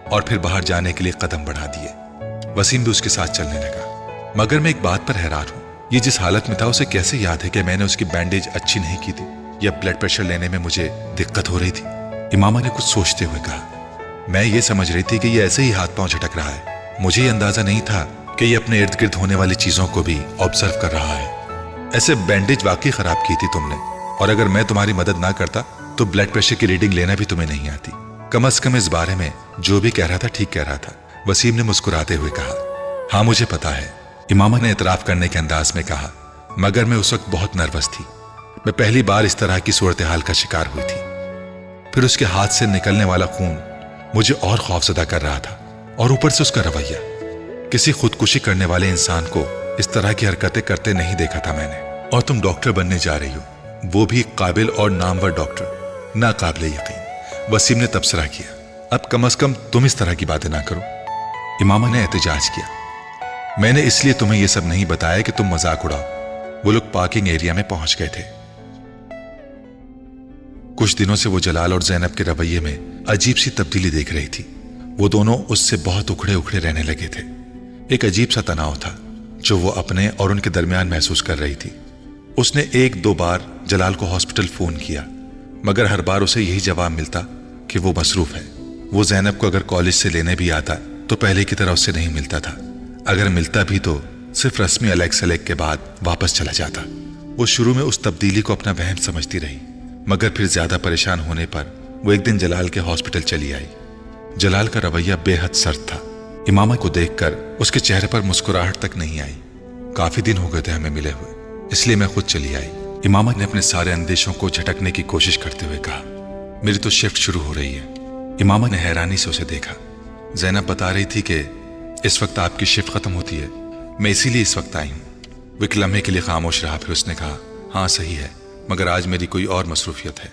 और फिर बाहर जाने के लिए कदम बढ़ा दिए। वसीम भी उसके साथ चलने लगा। मगर मैं एक बात पर हैरान हूं, ये जिस हालत में था उसे कैसे याद है कि मैंने उसकी बैंडेज अच्छी नहीं की थी या ब्लड प्रेशर लेने में मुझे दिक्कत हो रही थी? इमामा ने कुछ सोचते हुए कहा। मैं ये समझ रही थी कि ये ऐसे ही हाथ पांव झटक रहा है। मुझे ये अंदाजा नहीं था कि ये अपने इर्द गिर्द होने वाली चीजों को भी ऑब्जर्व कर रहा है। ऐसे बैंडेज वाकई खराब की थी तुमने, और अगर मैं तुम्हारी मदद ना करता तो ब्लड प्रेशर की रीडिंग लेना भी तुम्हें नहीं आती। कम से कम इस बारे में जो भी कह रहा था ठीक कह रहा था। वसीम ने मुस्कुराते हुए कहा। हाँ मुझे पता है, इमामा ने इतराफ करने के अंदाज में कहा, मगर मैं उस वक्त बहुत नर्वस थी। मैं पहली बार इस तरह की सूरत हाल का शिकार हुई थी। फिर उसके हाथ से निकलने वाला खून मुझे और खौफजदा कर रहा था, और ऊपर से उसका रवैया। किसी खुदकुशी करने वाले इंसान को इस तरह की हरकतें करते नहीं देखा था मैंने। और तुम डॉक्टर बनने जा रही हो, वो भी काबिल और नामवर डॉक्टर, ना काबिल यकीन। वसीम ने तबसरा किया। अब कम से कम तुम इस तरह की बातें ना करो। इमामा ने एहतजाज किया। मैंने इसलिए तुम्हें यह सब नहीं बताया कि तुम मजाक उड़ाओ। वो लोग पार्किंग एरिया में पहुंच गए थे। कुछ दिनों से वो जलाल और ज़ैनब के रवैये में अजीब सी तब्दीली देख रही थी। वो दोनों उससे बहुत उखड़े उखड़े रहने लगे थे। एक अजीब सा तनाव था जो वो अपने और उनके दरमियान महसूस कर रही थी। उसने 1-2 बार जलाल को हॉस्पिटल फोन किया, मगर हर बार उसे यही जवाब मिलता कि वो मसरूफ है। वो जैनब को अगर कॉलेज से लेने भी आता तो पहले की तरह उससे नहीं मिलता था। अगर मिलता भी तो सिर्फ रस्मी अलग सलेग के बाद वापस चला जाता। वो शुरू में उस तब्दीली को अपना वहम समझती रही, मगर फिर ज्यादा परेशान होने पर वो एक दिन जलाल के हॉस्पिटल चली आई। जलाल का रवैया बेहद सर्द था। इमामा को देखकर उसके चेहरे पर मुस्कुराहट तक नहीं आई। काफी दिन हो गए थे हमें मिले हुए, इसलिए मैं खुद चली आई। इमामा ने अपने सारे अंदेशों को झटकने की कोशिश करते हुए कहा, मेरी तो शिफ्ट शुरू हो रही है। इमामा ने हैरानी से उसे देखा। जैनब बता रही थी कि इस वक्त आपकी शिफ्ट खत्म होती है, मैं इसीलिए इस वक्त आई हूं। वो एक लम्हे के लिए खामोश रहा, फिर उसने कहा, हाँ सही है, मगर आज मेरी कोई और मसरूफियत है।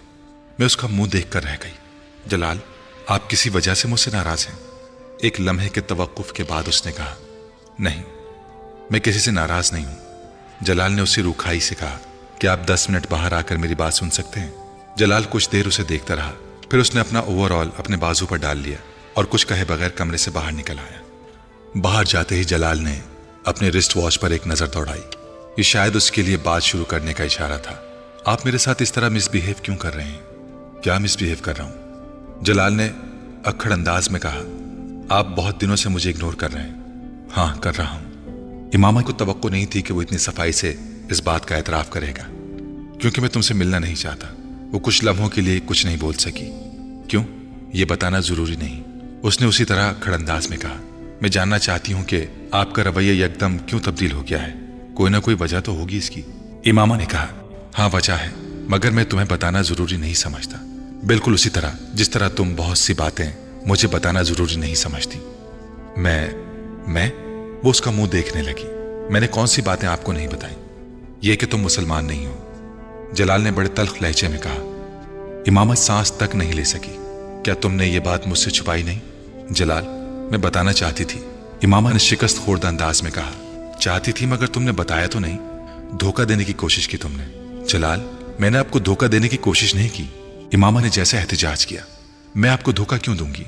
मैं उसका मुंह देखकर रह गई। जलाल, आप किसी वजह से मुझसे नाराज हैं? एक लम्हे के तवक्कुफ के बाद उसने कहा, नहीं, मैं किसी से नाराज नहीं हूं। जलाल ने उसे रूखाई से कहा कि आप 10 मिनट बाहर आकर मेरी बात सुन सकते हैं। जलाल कुछ देर उसे देखता रहा, फिर उसने अपना ओवरऑल अपने बाजू पर डाल लिया और कुछ कहे बगैर कमरे से बाहर निकल आया। बाहर जाते ही जलाल ने अपने रिस्ट वॉच पर एक नजर दौड़ाई। ये शायद उसके लिए बात शुरू करने का इशारा था। आप मेरे साथ इस तरह मिसबिहेव क्यों कर रहे हैं? क्या मिसबिहेव कर रहा हूं? जलाल ने अक्खड़ अंदाज में कहा, आप बहुत दिनों से मुझे इग्नोर कर रहे हैं। हाँ, कर रहा हूं। इमामा को तवक्को नहीं थी कि वो इतनी सफाई से इस बात का एतराफ करेगा। क्योंकि मैं तुमसे मिलना नहीं चाहता। वो कुछ लम्हों के लिए कुछ नहीं बोल सकी। क्यों? ये बताना जरूरी नहीं, उसने उसी तरह अक्खड़ अंदाज में कहा। मैं जानना चाहती हूं कि आपका रवैया एकदम क्यों तब्दील हो गया है। कोई ना कोई वजह तो होगी इसकी। इमामा ने कहा, हाँ वजह है, मगर मैं तुम्हें बताना जरूरी नहीं समझता। बिल्कुल उसी तरह जिस तरह तुम बहुत सी बातें मुझे बताना जरूरी नहीं समझती। मैं वो उसका मुंह देखने लगी। मैंने कौन सी बातें आपको नहीं बताई? ये कि तुम मुसलमान नहीं हो। जलाल ने बड़े तल्ख लहजे में कहा। इमामा सांस तक नहीं ले सकी। क्या तुमने ये बात मुझसे छुपाई नहीं? जलाल, मैं बताना चाहती थी। इमामा ने शिकस्त खोर्दा अंदाज में कहा। चाहती थी मगर तुमने बताया तो नहीं। धोखा देने की कोशिश की तुमने। जलाल, मैंने आपको धोखा देने की कोशिश नहीं की। इमामा ने जैसे एहतिजाज किया। मैं आपको धोखा क्यों दूंगी?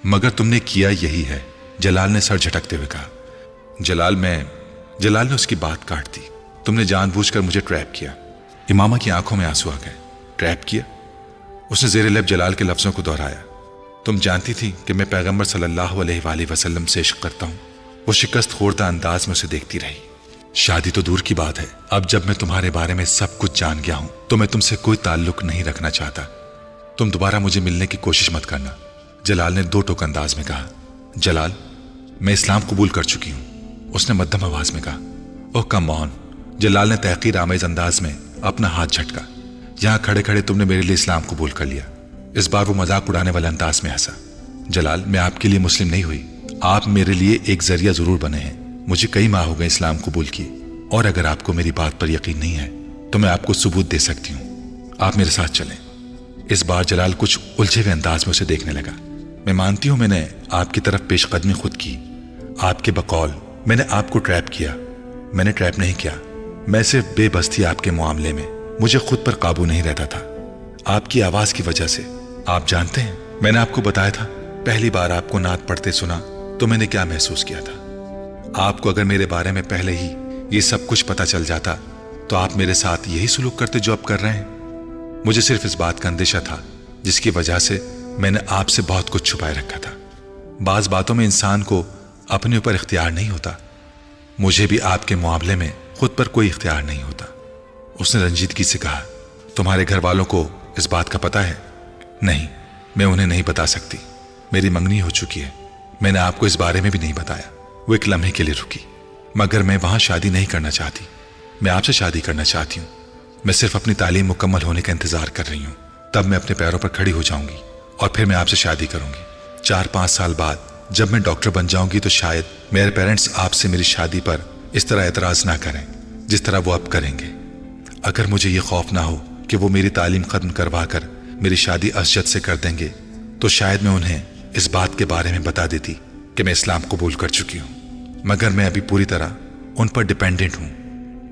मगर तुमने किया यही है, जलाल ने सर झटकते हुए कहा। जलाल ने उसकी बात काट दी। तुमने जानबूझकर मुझे ट्रैप किया। इमामा की आंखों में आंसू आ गए। ट्रैप किया? उसने जेर लब जलाल के लफ्जों को दोहराया। तुम जानती थी कि मैं पैगंबर सल्लल्लाहु अलैहि वसल्लम से इश्क करता हूं। वो शिकस्त खोरदा अंदाज में उसे देखती रही। शादी तो दूर की बात है, अब जब मैं तुम्हारे बारे में सब कुछ जान गया हूं तो मैं तुमसे कोई ताल्लुक नहीं रखना चाहता। तुम दोबारा मुझे मिलने की कोशिश मत करना, जलाल ने दो टोक अंदाज में कहा। जलाल, मैं इस्लाम कबूल कर चुकी हूं, उसने मध्यम आवाज में कहा। ओह कम ऑन, जलाल ने तहकीर आमेज अंदाज में अपना हाथ झटका। यहां खड़े खड़े तुमने मेरे लिए इस्लाम कबूल कर लिया। इस बार वो मजाक उड़ाने वाले अंदाज में हंसा। जलाल, मैं आपके लिए मुस्लिम नहीं हुई, आप मेरे लिए एक जरिया जरूर बने हैं। मुझे कई माह हो गए इस्लाम कबूल किए, और अगर आपको मेरी बात पर यकीन नहीं है तो मैं आपको सबूत दे सकती हूं। आप मेरे साथ चलें। इस बार जलाल कुछ उलझे हुए अंदाज में उसे देखने लगा। मैं मानती हूं मैंने आपकी तरफ पेशकदमी खुद की। आपके बकौल मैंने आपको ट्रैप किया। मैंने ट्रैप नहीं किया, मैं सिर्फ बेबस थी आपके मामले में। मुझे खुद पर काबू नहीं रहता था, आपकी आवाज की वजह से। आप जानते हैं, मैंने आपको बताया था, पहली बार आपको नात पढ़ते सुना तो मैंने क्या महसूस किया था। आपको अगर मेरे बारे में पहले ही ये सब कुछ पता चल जाता तो आप मेरे साथ यही सुलूक करते जो आप कर रहे हैं। मुझे सिर्फ इस बात का अंदेशा था जिसकी वजह से मैंने आपसे बहुत कुछ छुपाए रखा था। बाज बातों में इंसान को अपने ऊपर इख्तियार नहीं होता। मुझे भी आपके मामले में खुद पर कोई इख्तियार नहीं होता। उसने रंजीदगी से कहा, तुम्हारे घर वालों को इस बात का पता है? नहीं, मैं उन्हें नहीं बता सकती। मेरी मंगनी हो चुकी है। मैंने आपको इस बारे में भी नहीं बताया। वो एक लम्हे के लिए रुकी। मगर मैं वहां शादी नहीं करना चाहती। मैं आपसे शादी करना चाहती हूँ। मैं सिर्फ अपनी तालीम मुकम्मल होने का इंतजार कर रही हूँ, तब मैं अपने पैरों पर खड़ी हो जाऊंगी और फिर मैं आपसे शादी करूंगी। 4-5 साल बाद जब मैं डॉक्टर बन जाऊंगी तो शायद मेरे पेरेंट्स आपसे मेरी शादी पर इस तरह एतराज ना करें जिस तरह वो अब करेंगे। अगर मुझे ये खौफ ना हो कि वो मेरी तालीम खत्म करवा कर मेरी शादी असजद से कर देंगे तो शायद मैं उन्हें इस बात के बारे में बता देती कि मैं इस्लाम कबूल कर चुकी हूँ। मगर मैं अभी पूरी तरह उन पर डिपेंडेंट हूँ।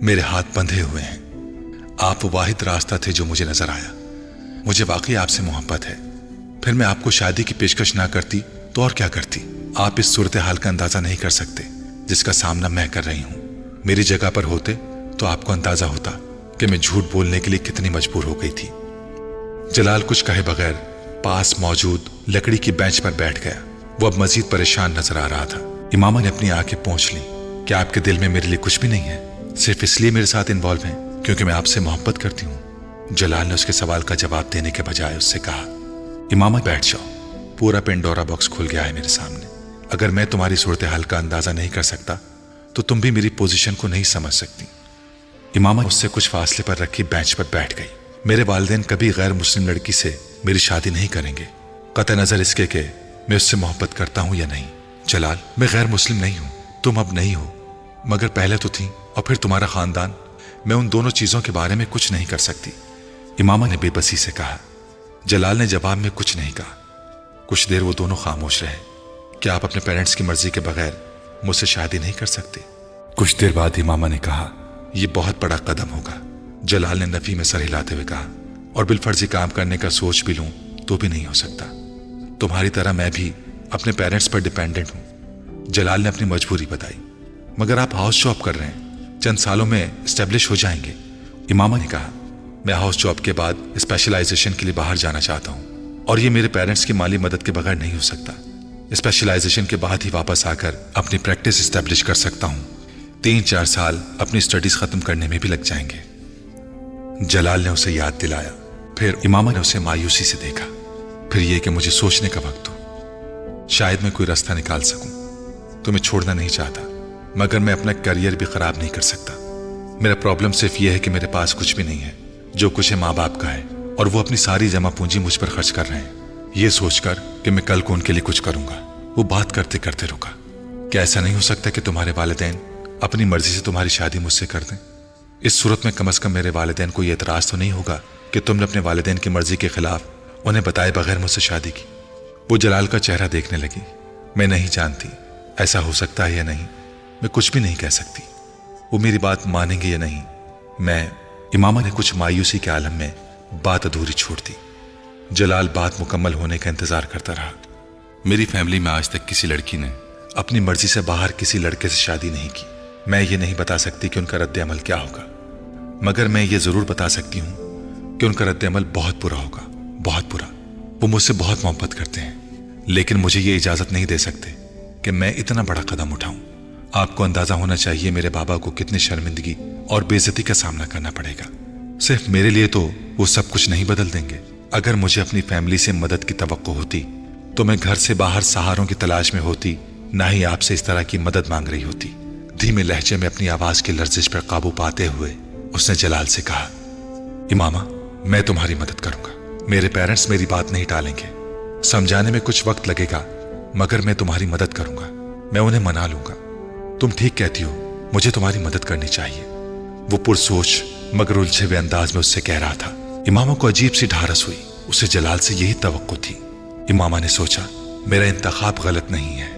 मेरे हाथ बंधे हुए हैं। आप वो वाहिद रास्ता थे जो मुझे नजर आया। मुझे वाकई आपसे मोहब्बत है। फिर मैं आपको शादी की पेशकश ना करती तो और क्या करती? आप इस सूरत हाल का अंदाजा नहीं कर सकते जिसका सामना मैं कर रही हूँ। मेरी जगह पर होते तो आपको अंदाजा होता कि मैं झूठ बोलने के लिए कितनी मजबूर हो गई थी। जलाल कुछ कहे बगैर पास मौजूद लकड़ी की बेंच पर बैठ गया। वो अब मजीद परेशान नजर आ रहा था। इमामा ने अपनी आंखें पोंछ ली। क्या आपके दिल में मेरे लिए कुछ भी नहीं है? सिर्फ इसलिए मेरे साथ इन्वॉल्व हैं क्योंकि मैं आपसे मोहब्बत करती हूँ। जलाल ने उसके सवाल का जवाब देने के बजाय उससे कहा, इमामा बैठ जाओ, पूरा पेंडोरा बॉक्स खुल गया है मेरे सामने। अगर मैं तुम्हारी सूरत हाल का अंदाजा नहीं कर सकता तो तुम भी मेरी पोजीशन को नहीं समझ सकती। इमामा उससे कुछ फासले पर रखी बेंच पर बैठ गई। मेरे वालिदैन कभी गैर मुस्लिम लड़की से मेरी शादी नहीं करेंगे, कतई नजर इसके कि मैं उससे मोहब्बत करता हूं या नहीं। जलाल, मैं गैर मुस्लिम नहीं हूं, तुम अब नहीं हो, मगर पहले तो थी, और फिर तुम्हारा खानदान। मैं उन दोनों चीजों के बारे में कुछ नहीं कर सकती, इमामा ने बेबसी से कहा। जलाल ने जवाब में कुछ नहीं कहा। कुछ देर वो दोनों खामोश रहे। क्या आप अपने पेरेंट्स की मर्जी के बगैर मुझसे शादी नहीं कर सकते? कुछ देर बाद इमामा ने कहा, यह बहुत बड़ा कदम होगा। जलाल ने नफी में सर हिलाते हुए कहा, और बिलफर्जी काम करने का सोच भी लूं तो भी नहीं हो सकता। तुम्हारी तरह मैं भी अपने पेरेंट्स पर डिपेंडेंट हूं। जलाल ने अपनी मजबूरी बताई। मगर आप हाउस जॉब कर रहे हैं, चंद सालों में एस्टेब्लिश हो जाएंगे। इमामा ने कहा, मैं हाउस जॉब के बाद स्पेशलाइजेशन के लिए बाहर जाना चाहता हूं, और ये मेरे पेरेंट्स की माली मदद के बगैर नहीं हो सकता। स्पेशलाइजेशन के बाद ही वापस आकर अपनी प्रैक्टिस एस्टेब्लिश कर सकता हूं। 3-4 साल अपनी स्टडीज खत्म करने में भी लग जाएंगे। जलाल ने उसे याद दिलाया। फिर इमामा ने उसे मायूसी से देखा। फिर यह कि मुझे सोचने का वक्त हो, शायद मैं कोई रास्ता निकाल सकूं। तुम्हें छोड़ना नहीं चाहता, मगर मैं अपना करियर भी खराब नहीं कर सकता। मेरा प्रॉब्लम सिर्फ यह है कि मेरे पास कुछ भी नहीं है। जो कुछ है माँ बाप का है, और वो अपनी सारी जमा पूंजी मुझ पर खर्च कर रहे हैं, ये सोचकर कि मैं कल को उनके लिए कुछ करूंगा। वो बात करते करते रुका। क्या ऐसा नहीं हो सकता कि तुम्हारे वालिदैन अपनी मर्जी से तुम्हारी शादी मुझसे कर दें? इस सूरत में कम से कम मेरे वालिदैन को ये एतराज तो नहीं होगा कि तुमने अपने वालिदैन की मर्जी के खिलाफ उन्हें बताए बगैर मुझसे शादी की। वो जलाल का चेहरा देखने लगी। मैं नहीं जानती ऐसा हो सकता है या नहीं, मैं कुछ भी नहीं कह सकती। वो मेरी बात मानेंगे या नहीं, मैं। इमामा ने कुछ मायूसी के आलम में बात अधूरी छोड़ दी। जलाल बात मुकम्मल होने का इंतजार करता रहा। मेरी फैमिली में आज तक किसी लड़की ने अपनी मर्जी से बाहर किसी लड़के से शादी नहीं की। मैं ये नहीं बता सकती कि उनका रद्द अमल क्या होगा, मगर मैं ये जरूर बता सकती हूँ कि उनका रद्द अमल बहुत बुरा होगा, बहुत बुरा। वो मुझसे बहुत मोहब्बत करते हैं, लेकिन मुझे ये इजाजत नहीं दे सकते कि मैं इतना बड़ा कदम उठाऊं। आपको अंदाजा होना चाहिए मेरे बाबा को कितनी शर्मिंदगी और बेइज्जती का सामना करना पड़ेगा। सिर्फ मेरे लिए तो वो सब कुछ नहीं बदल देंगे। अगर मुझे अपनी फैमिली से मदद की तवक्को होती तो मैं घर से बाहर सहारों की तलाश में होती, ना ही आपसे इस तरह की मदद मांग रही होती। धीमे लहजे में अपनी आवाज की लर्जिश पर काबू पाते हुए उसने जलाल से कहा, इमामा, मैं तुम्हारी मदद करूंगा। मेरे पेरेंट्स मेरी बात नहीं टालेंगे। समझाने में कुछ वक्त लगेगा, मगर मैं तुम्हारी मदद करूंगा। मैं उन्हें मना लूंगा। तुम ठीक कहती हो, मुझे तुम्हारी मदद करनी चाहिए। वो पुरसोच मगर उलझे हुए अंदाज में उससे कह रहा था। इमामा को अजीब सी ढारस हुई। उसे जलाल से यही तवक्को थी। इमामा ने सोचा, मेरा इंतखाब गलत नहीं है।